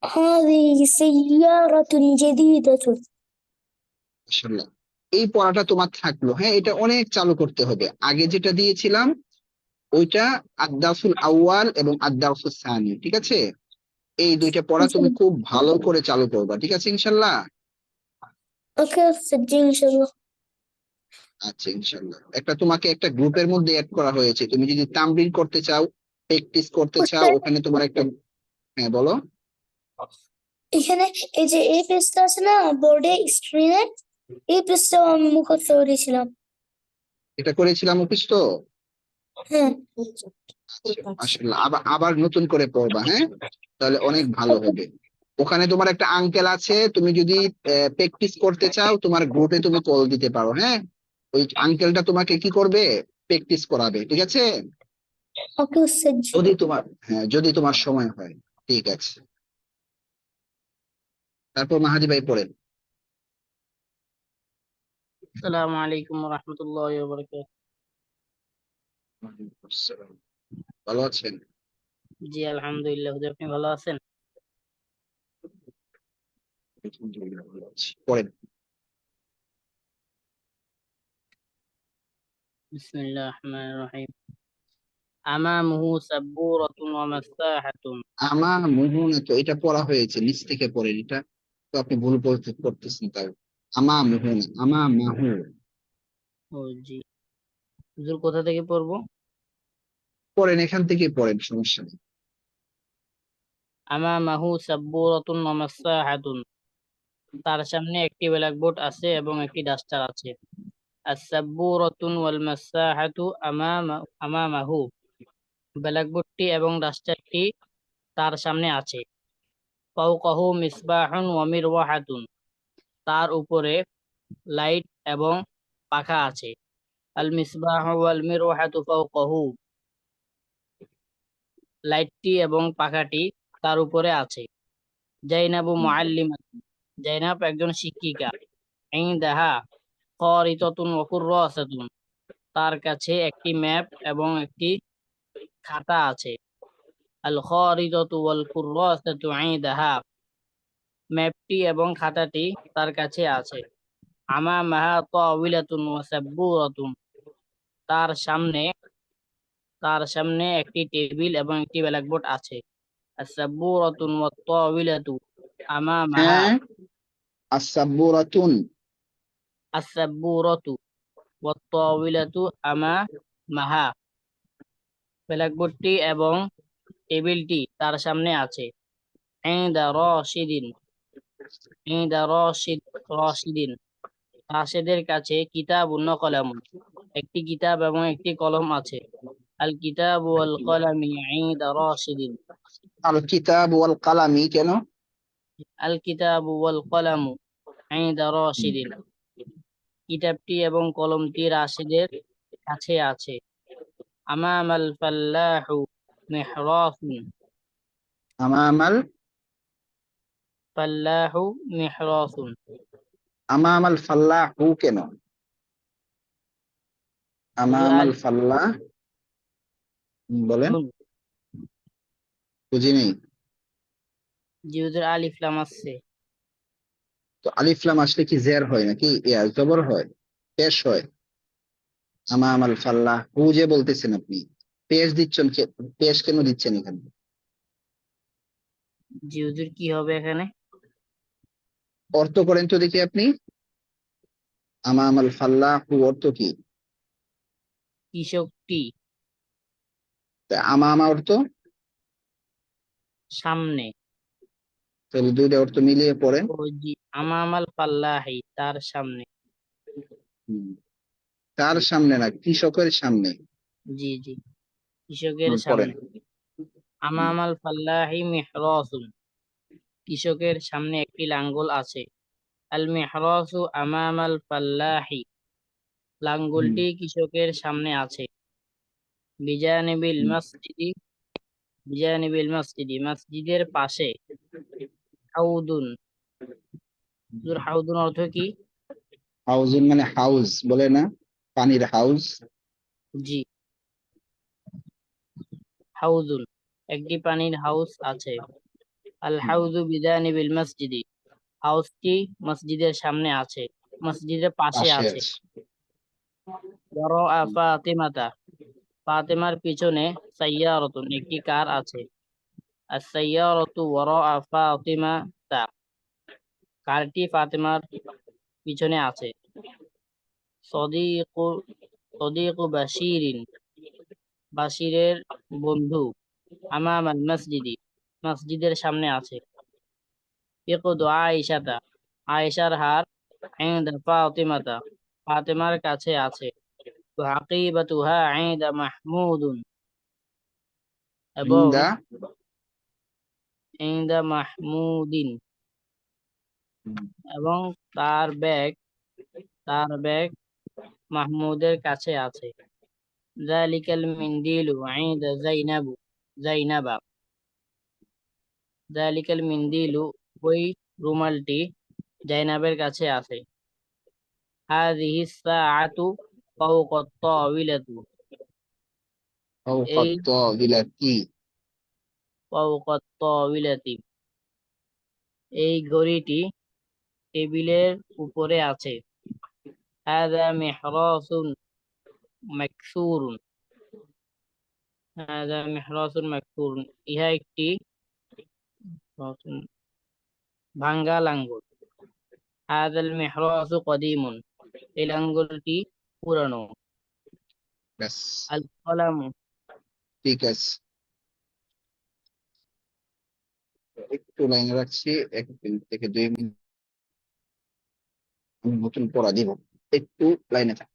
هذه سيارة جديدة মাশাআল্লাহ। এই পড়াটা তোমার থাকলো, হ্যাঁ, এটা অনেক চালু করতে হবে। আগে যেটা দিয়েছিলাম ওইটা আদ-দারসুল আউয়াল এবং আদ-দারসুস সানি, ঠিক আছে? এই দুইটা পড়া তুমি খুব ভালো করে চালু করবা, ঠিক আছে ইনশাআল্লাহ? أوكي أستاذ إن شاء الله আচ্ছা ইনশাআল্লাহ। তোমাকে একটা গ্রুপের মধ্যে অ্যাড করা হয়েছে, তুমি যদি তামরিন করতে চাও, প্র্যাকটিস করতে চাও, أستاذ ওখানে তোমার একটা, হ্যাঁ বলো। এখানে এই যে এই পেজটা আছে না বোর্ডে স্ক্রিনে এই পেজটাও আমি মুখস্থ করেছিলাম এটা করেছিলাম অফিস তো। হ্যাঁ মাশাআল্লাহ, আবার নতুন করে পড়বা, হ্যাঁ, তাহলে অনেক ভালো হবে। ওখানে তোমার একটা আঙ্কেল আছে, তুমি যদি প্র্যাকটিস করতে চাও তোমার গ্রুপে তুমি কল দিতে পারো, হ্যাঁ, ওই আঙ্কেলটা তোমাকে কি করবে, প্র্যাকটিস করাবে, ঠিক আছে? ওকে উস্তাদ যদি তোমার সময় হয়, ঠিক আছে। তারপর মাহাদি ভাই পড়েন। আসসালামু আলাইকুম ওয়া রাহমাতুল্লাহি ওয়া বারাকাতুহু। ভালো আছেন? জি আলহামদুলিল্লাহ, হুজুর আপনি ভালো আছেন? আলহামদুলিল্লাহ, ভালো আছি। পড়েন। বিসমিল্লাহির রহমানির রহিম। আমামুহু সাব্বুরাতুন ওয়া মাসাহাতুন। তো এটা পড়া হয়েছে, নিচ থেকে পড়েন, এটা তো আপনি ভুল করতেছেন। তাও আমামাহু। ও জি, হুজুর কোথা থেকে পড়বো? পড়েন, এখান থেকে পড়েন, সমস্যা নেই। আমামাহু সাব্বুরাতুন ওয়া মাসাহাতুন। তার সামনে একটি ব্ল্যাকবোর্ড আছে এবং একটি ডাস্টার আছে। আস-সাব্বুরাতুন ওয়াল মাসাহাতু আমামাহু, ব্ল্যাকবোর্ডটি এবং ডাস্টারটি তার সামনে আছে। ফাওকাহু মিসবাহুন ওয়া মিরওয়াহাতুন, তার উপরে লাইট এবং পাখা আছে। আল মিসবাহু ওয়াল মিরওয়াহাতু ফাওকাহু, লাইটটি এবং পাখাটি তার উপরে আছে। জাইনাবু মুআল্লিমাতুন, জাইনাব একজন শিক্ষিকা। ইনদাহা খারিতাতুন ওয়া কুররাসাতুন, তার কাছে একটি ম্যাপ এবং একটি খাতা আছে। আল খারিতাতু ওয়াল কুররাসাতু ইনদাহা, ম্যাপটি এবং খাতাটি তার কাছে আছে। আমামাহা তাওয়িলাতুন ওয়া সাব্বুরাতুন, তার সামনে একটি টেবিল এবং একটি ব্ল্যাকবোর্ড আছে। আস-সাব্বুরাতুন ওয়াত তাওয়িলাতু আমামাহা, হ্যাঁ, আস-সাব্বুরাতুন, আস-সাব্বুরাতু ওয়াত তাওয়িলাতু আমামাহা, ব্ল্যাকবোর্ডটি এবং টেবিলটি তার সামনে আছে। ইনদা রাশিদিন, রাশিদিন, রাশেদের কাছে কিতাবুন ওয়া কলামুন, একটি কিতাব এবং একটি কলম আছে। আল কিতাবু ওয়াল কলামি ইনদা রাশিদিন, আল কিতাব ওয়াল কালামি কেন? আল কিতাবু ওয়াল কলামু ইনদা রাশিদিন, কিতাবটি এবং কলমটি রাশেদের কাছে আছে। আমামাল ফাল্লাহু মিহরাসুন, আমামাল ফাল্লাহু মিহরাসুন, আমামাল ফাল্লাহু কেন? আমামাল ফাল্লাহ বলেন, বুঝি নেই। জি হুজুর, আলিফ লাম আছে। তো আলিফ লাম আসলে কি জের হয় নাকি জবর হয়, পেশ হয়? আমামাল ফাল্লাহ হু যে বলতেছেন আপনি, পেশ দিচ্ছেন, পেশ কেন দিচ্ছেন এখানে? জি হুজুর, কি হবে এখানে? অর্থ করেন তো দেখি আপনি। আমামাল ফাল্লাহু অর্থ কি? কৃষকটি, তা আমামা অর্থ? সামনে। তাহলে দুইটা অর্থ মিলিয়ে পড়েন। ও জি, আমামাল ফাল্লাহি, তার সামনে। হুম, তার সামনে না, কৃষকের সামনে। জি জি, কৃষকের পড়েন। সামনে। আমামাল ফাল্লাহি মিহরাসুন, কৃষকের সামনে একটি লাঙ্গল আছে। আল মিহরাসু আমামাল ফাল্লাহি, লাঙ্গলটি কৃষকের সামনে আছে। বিজানিবিল মসজিদি, বিজানিবিল মসজিদি, মসজিদের পাশে। হাউদুন, হুজুর হাউদুন অর্থ কি? হাউজুন মানে হাউস বলে না, পানির হাউস। জি, হাউদুন, একটি পানির হাউস আছে। আল হাউদু বিজানিবিল মসজিদি, হাউসটি মসজিদের সামনে আছে, মসজিদের পাশে পাশে আছে। আছে। ওয়ারাআ ফাতিমাতা, ফাতেমার পিছনে সাইয়ারাতুন, একটি কার আছে। আস-সাইয়ারাতু ওয়ারাআ ফাতিমাতা, কারটি ফাতেমার পিছনে আছে। সদীকু, সদীকু বাশিরিন, বাশিরের বন্ধু। আমামাল মসজিদি, মসজিদের সামনে আছে। ইকদু আয়েশাতা, আয়েশার হার। ইনদা ফাতিমাতা, ফাতেমার কাছে আছে। ওয়াকিবাতুহা ইনদা মাহমুদুন, এবং ইনদা ইনদা মাহমুদিন, এবং তার ব্যাগ মাহমুদের কাছে আছে। যালিকাল মিন্দিলু ইনদা যাইনাবা, যালিকাল মিন্দিলু, ওই রুমালটি জাইনাবের কাছে আছে। হাযিহি সাআতু ফাওকা তাওয়িলাতু, এই ফাওকাত বিলাতি, ফাওকা তাওয়িলাতি, এই ঘড়িটি টেবিলের উপরে আছে। হাযা মিহরাসুন মাকসুরুন, হাযা মিহরাসুন মাকসুরুন, ইহা একটি ভাঙ্গা লাঙ্গল। হাযাল মিহরাসু কদীমুন, এই লাঙ্গলটি পুরানো। ব্যাস আল কলামু, ঠিক আছে। একটু লাইনে রাখছি, 1 মিনিট থেকে 2 মিনিট। আমি নতুন পড়া দিব, একটু লাইনে থাক।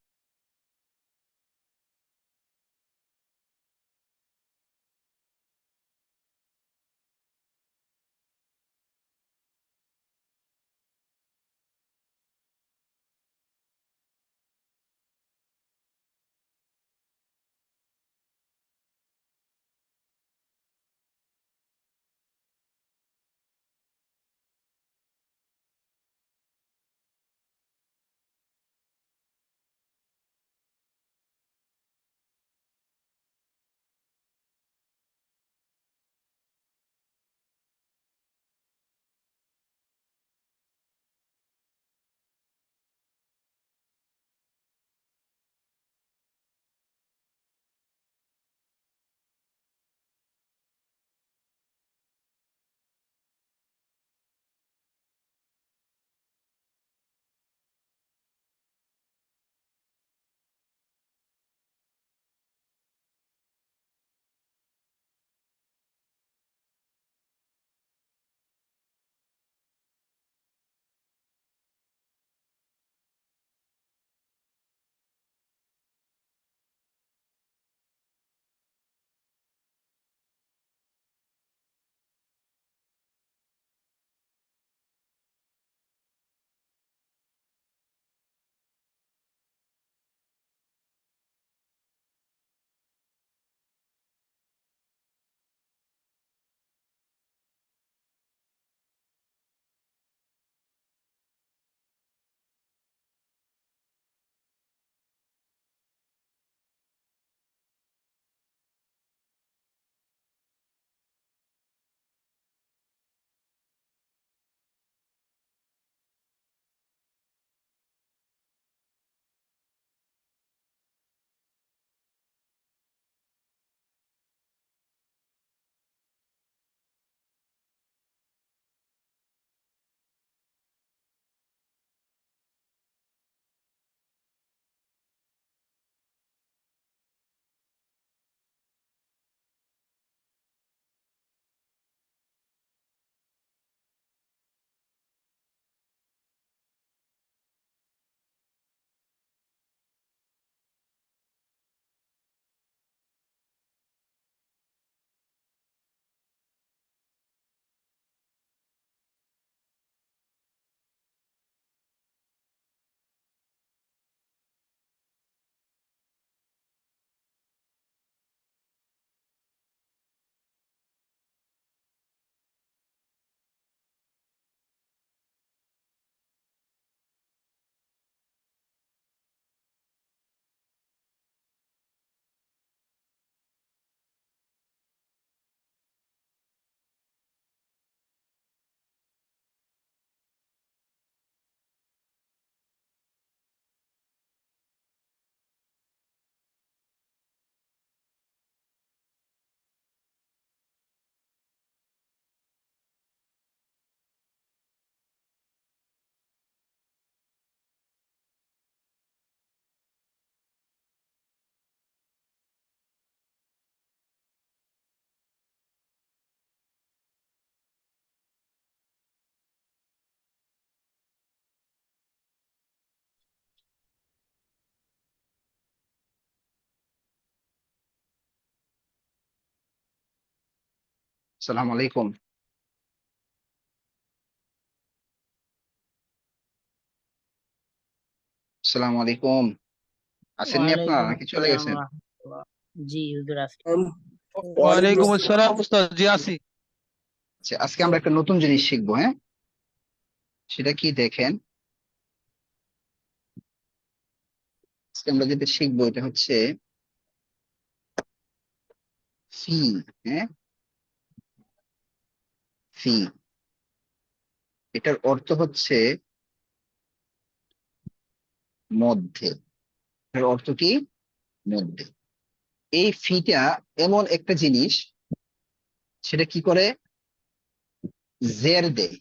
আসসালামু আলাইকুম। আসসালামু আলাইকুম। আসেননি আপনারা ওয়ালাইকুম নাকি চলে আসসালাম গেছেন? রাহমাতুল্লাহ। জি হুজুর আছি। ওয়ালাইকুম আসসালাম উস্তাদ, জি আসি। আচ্ছা, আজকে আমরা একটা নতুন জিনিস শিখবো, হ্যাঁ? সেটা কি দেখেন, আজকে আমরা যেটা শিখবো এটা হচ্ছে ফি। হ্যাঁ, ফি, এটার অর্থ হচ্ছে মধ্যে। এর অর্থ কি? মধ্যে। এই ফিটা এমন একটা জিনিস, সেটা কি করে? জের দেয়।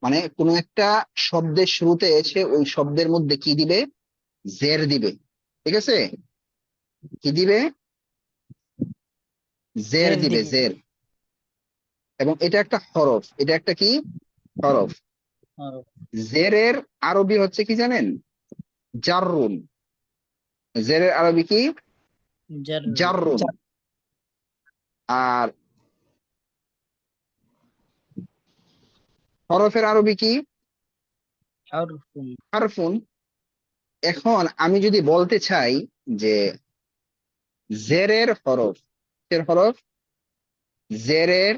মানে কোনো একটা শব্দের শুরুতে এসে ওই শব্দের মধ্যে কি দিবে? জের দিবে। ঠিক আছে? কি দিবে? জের জের দিবে, দিবে। জের। এবং এটা একটা হরফ, এটা একটা কি? হরফ। হরফ। জেরের আরবি হচ্ছে কি জানেন? জাররুন। জেরের আরবি কি? জাররি জাররুন। আর হরফের আরবি কি? হারফুন হারফুন। এখন আমি যদি বলতে চাই যে জেরের হরফ, কিসের হরফ? জেরের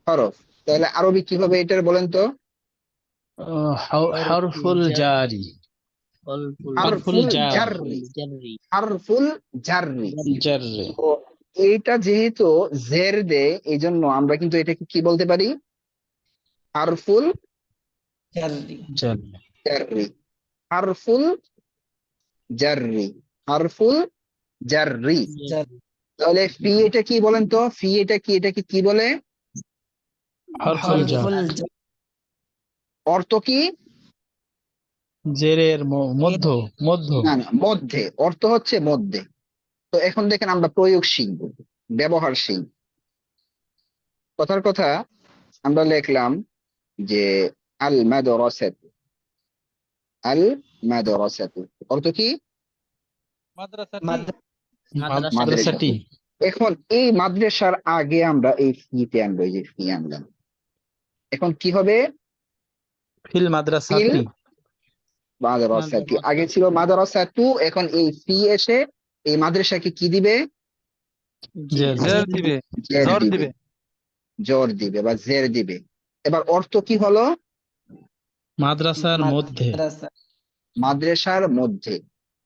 হরফ, তাহলে আরবি কিভাবে এটার বলেন তো? হরফুল জারি। হরফুল হরফুল হারফুল জার। জাররি। জাররি হারফুল জাররি। জাররে। তো এইটা যেহেতু জের দে, এই জন্য আমরা কিন্তু এটাকে কি বলতে পারি? হারফুল জাররি। জাররে। জাররি। হারফুল জাররি। হারফুল জাররি। জাররি তাহলে ফি এটা কি বলেন তো? ফি এটা কি? এটাকে কি বলে? হরফুল জার। হরফুল জার। অর্থ কি? জেরের মধ্য মধ্য। না না, মধ্যে। অর্থ হচ্ছে মধ্যে। তো এখন দেখেন আমরা প্রয়োগ শিখব, ব্যবহার শিখব। কথার কথা আমরা লিখলাম যে আল মাদ্রাসাতু। আল মাদ্রাসাতু অর্থ কি? মাদ্রাসাটি। মাদ্রাসা মাদ্রাসাটি। এখন এই মাদ্রাসার আগে আমরা এই ফিতে আনবো, এই যে ফি আনলাম। এখন কি হবে? ফিল ফিল মাদ্রাসাতি। মাদ্রাসাতি। আগে ছিল মাদ্রাসাতু, এখন এই ফি এসে এই মাদ্রাসাকে কি দিবে? জের। জের দিবে, জের জর দিবে, দিবে। জোর দিবে বা জের দিবে। এবার অর্থ কি হলো? মাদ্রাসার মধ্যে। মাদ্রাসা। মাদ্রাসার মধ্যে।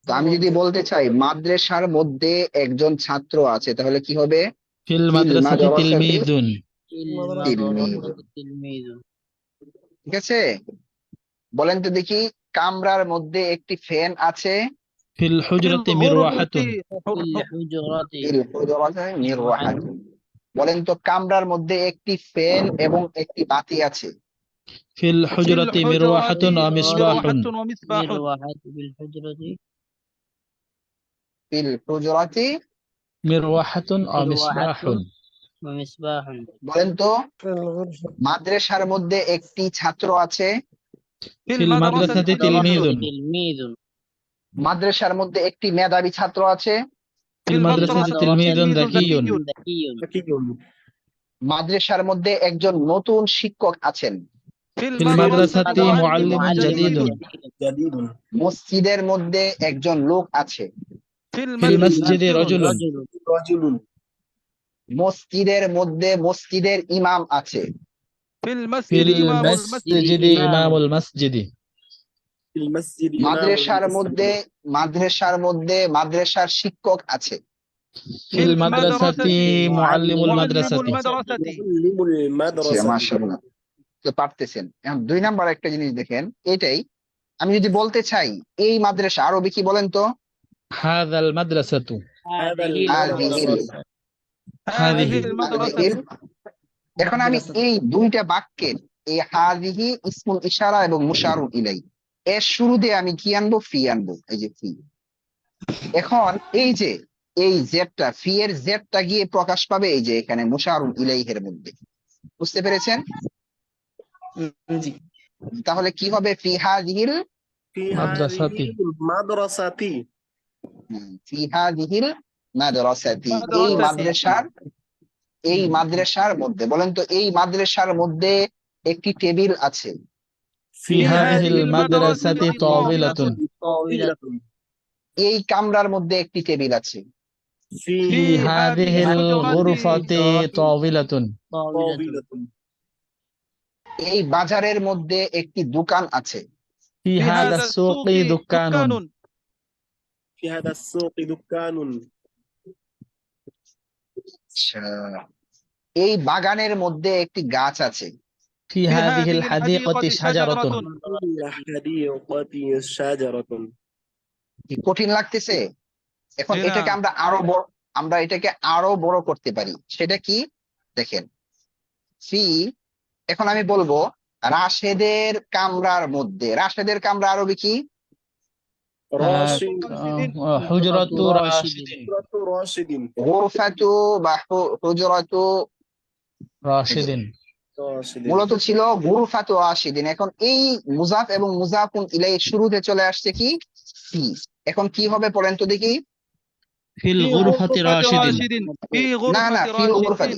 তো আমি যদি বলতে চাই মাদ্রাসার মধ্যে একজন ছাত্র আছে, তাহলে কি হবে? ফিল ফিল মাদ্রাসাতি মাদ্রাসাতি তিলমিদুন। তিলমিদুন। ঠিক আছে? বলেন তো দেখি, কামরার মধ্যে একটি ফ্যান আছে। ফিল ফিল হুজরাতি গুরফাতি মিরওয়াহাতুন। ফিল হুজরাতি মিরওয়াহাতুন। বলেন তো কামরার মধ্যে একটি ফ্যান এবং একটি বাতি আছে। ফিল ফিল হুজরাতি মিরওয়াহাতুন ওয়া মিসবাহুন। মিরওয়াহাতুন ওয়া মিসবাহুন। ফিল হুজরাতি। মিরওয়াহাতুন ওয়া মিসবাহুন। বলেন তো ফিল গুরফা মাদ্রাসার মধ্যে একটি ছাত্র আছে। ফিল ফিল মাদ্রাসাতি মাদ্রাসাতি তিলমিদুন। মাদ্রাসার মধ্যে একটি মেধাবী ছাত্র আছে। ফিল মাদ্রাসাতি তিলমিদুন যাকিয়ুন। মাদ্রাসার মধ্যে একজন নতুন শিক্ষক আছেন। ফিল ফিল মাদ্রাসাতি মুআল্লিমুন জাদীদুন। মসজিদের মধ্যে একজন লোক আছে। ফিল ফিল মাসজিদি রাজুলুন। মসজিদের মধ্যে মসজিদের ইমাম আছে। ফিল ফিল মাসজিদি ইমামুল মাসজিদি ইমামুল মাসজিদি। মাদ্রাসার মধ্যে মাদ্রাসার শিক্ষক আছে। ফিল মাদ্রাসাতি মুআল্লিমুল মাদ্রাসাতি। মাশাআল্লাহ, তো পারতেছেন। এখন 2 নাম্বার একটা জিনিস দেখেন, এটাই আমি যদি বলতে চাই এই মাদ্রাসা আরবি কি বলেন তো? হাযাল মাদ্রাসাতু। হাযিহিল। হাযিহি। হাযিহিল মাদ্রাসাতু। এখন আমি এই 2টা বাক্যের এই হাযিহি ইসমুল ইশারা এবং মুশারুন ইলাই এর শুরুতে আমি কি আনবো? ফি আনবো, এই যে ফি। এখন এই যে এই জেডটা, ফি এর জেডটা গিয়ে প্রকাশ পাবে এই যে এখানে মুশারুন ইলাইহির মধ্যে। বুঝতে পেরেছেন? জি। তাহলে কি হবে? ফি হাযিহিল মাদ্রাসাতি। ফি হাযিহিল মাদ্রাসাতি। এই মাদ্রাসার মধ্যে। বলেন তো এই মাদ্রাসার মধ্যে একটি টেবিল আছে। ফি হাযিহিল মাদ্রাসাতি তাওবিলাতুন। এই কামরার মধ্যে একটি টেবিল আছে। ফি হাযিহিল গুরফাতি তাওবিলাতুন। এই বাজারের মধ্যে একটি দোকান আছে। ফি হাযা সুকি দুকানুন। আচ্ছা, এই বাগানের মধ্যে একটি গাছ আছে। ফি হাযিহিল হাদিকাতি শাজারাতুন। কি কঠিন লাগতেছে? এখন জি না। এটাকে আমরা এটাকে আরো বড় করতে পারি। সেটা কি? দেখেন, ফি, এখন আমি বলবো রাশেদের কামরার মধ্যে। রাশেদের কামরা আরবি কি? হুজরাতু রাশিদিন। গুরফাতু বা হুজরাতু। রাশিদিন। রাশিদিন। মূলত ছিল গুরুফাত রাশিদিন। এখন এই মুজাফ এবং মুজাফুন ইলাই শুরুতে চলে আসছে কি ফি। এখন কি হবে বলেন তো দেখি। ফিল ফি গুরফাতি গুরফাতি রাশিদিন। রাশিদিন, ফি না না, গুরফাতি ফিল রাশিদিন। গুরফাতি,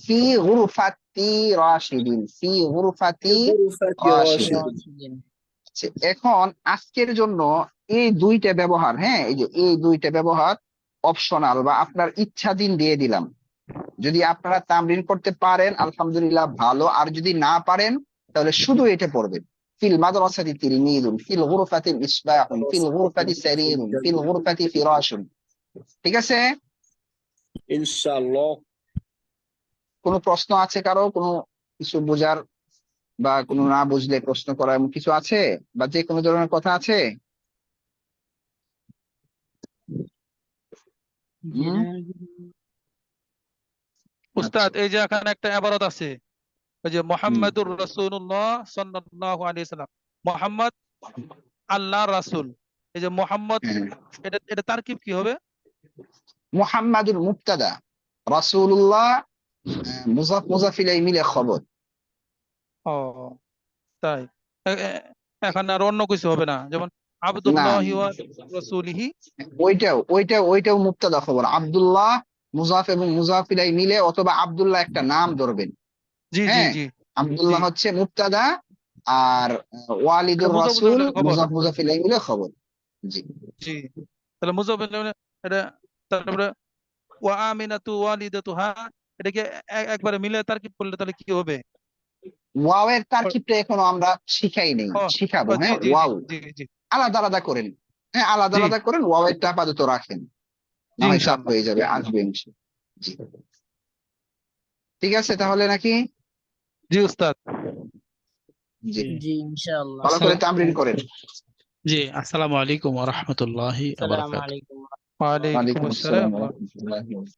ফি গুরফাতি রাশিদিন, ফি গুরফাতি গুরুফাতি রাশিদিন। রাশিদিন। আচ্ছা, এখন আজকের জন্য এই দুইটা ব্যবহার, হ্যাঁ এই যে এই দুইটা ব্যবহার অপশনাল বা আপনার ইচ্ছাধীন দিয়ে দিলাম। যদি আপনারা তামরিন করতে পারেন আলহামদুলিল্লাহ ভালো, আর যদি না পারেন তাহলে শুধু এটা পড়বেন। ফিল মাদ্রাসাতি তিলমিযুন, ফিল গুরফাতি মিসবাহুন, ফিল গুরফাতি সারিরুন, ফিল গুরফাতি ফিরাশুন। ঠিক আছে? ইনশাআল্লাহ। কোনো প্রশ্ন আছে কারো? কোনো কিছু বোঝার বা কোনো না বুঝলে প্রশ্ন করার এমন কিছু আছে, বা যে কোনো ধরনের কথা আছে? হুম? উস্তাদ, আচ্ছা। এই যে এখানে একটা ইবারত আছে, ওই যে মুহাম্মাদুর রাসূলুল্লাহ সাল্লাল্লাহু আলাইহি সাল্লাম, মুহাম্মদ আল্লাহর রাসূল। এই যে মুহাম্মদ, হ্যাঁ। এটা তারকিব কি হবে? মুহাম্মাদুল মুবতাদা, রাসূলুল্লাহ মুজাফ মুজাফ ইলাইহি মিলে খবর। ও তাই, এখানে আর অন্য কিছু হবে না, যেমন না, আব্দুল্লাহি ওয়া রাসূলিহি। ওইটাও মুবতাদা খবর। আব্দুল্লাহ মুজাফ এবং মুজাফ ইলাইহি মিলে, অথবা আব্দুল্লাহ একটা নাম ধরবেন। জি জি হ্যাঁ, জি জি। আব্দুল্লাহ হচ্ছে মুবতাদা, আর এটা ওয়ালিদুর মুজাফফর রাসূল খবর। মুজাফ মুজাফ ইলাইহি মিলে খবর। জি জি, তাহলে মুজাফফর এটা, তারপরে ওয়া আমিনাতু ওয়ালিদাতুহা, এটাকে একবারে মিলে তারকিব করলে তাহলে কি হবে? ওয়াওয়ের তারকিবটা এখনো আমরা শিখাই নেই, ও, শিখাবো। জি হ্যাঁ, জি জি ওয়াও জি জি আলাদা আলাদা করেন। হ্যাঁ, আলাদা জি আলাদা করেন, ওয়াওয়েরটা আপাতত রাখেন, না জি হয় চাপ ইনশাআল্লাহ। হয়ে যাবে, আসবে ইনশাআল্লাহ। জি, ঠিক আছে তাহলে নাকি? জি উস্তাদ। জি, জি ইনশাআল্লাহ। ভালো করে তামরিন করেন। জি, আসসালামু আলাইকুম ওয়া রাহমাতুল্লাহি ওয়া আসসালামু বারাকাতুহু। আলাইকুম। ওয়া আলাইকুম ওয়ালাইকুম আসসালাম। আসসালাম ওয়া রাহমাতুল্লাহি ওয়া বারাকাতুহু।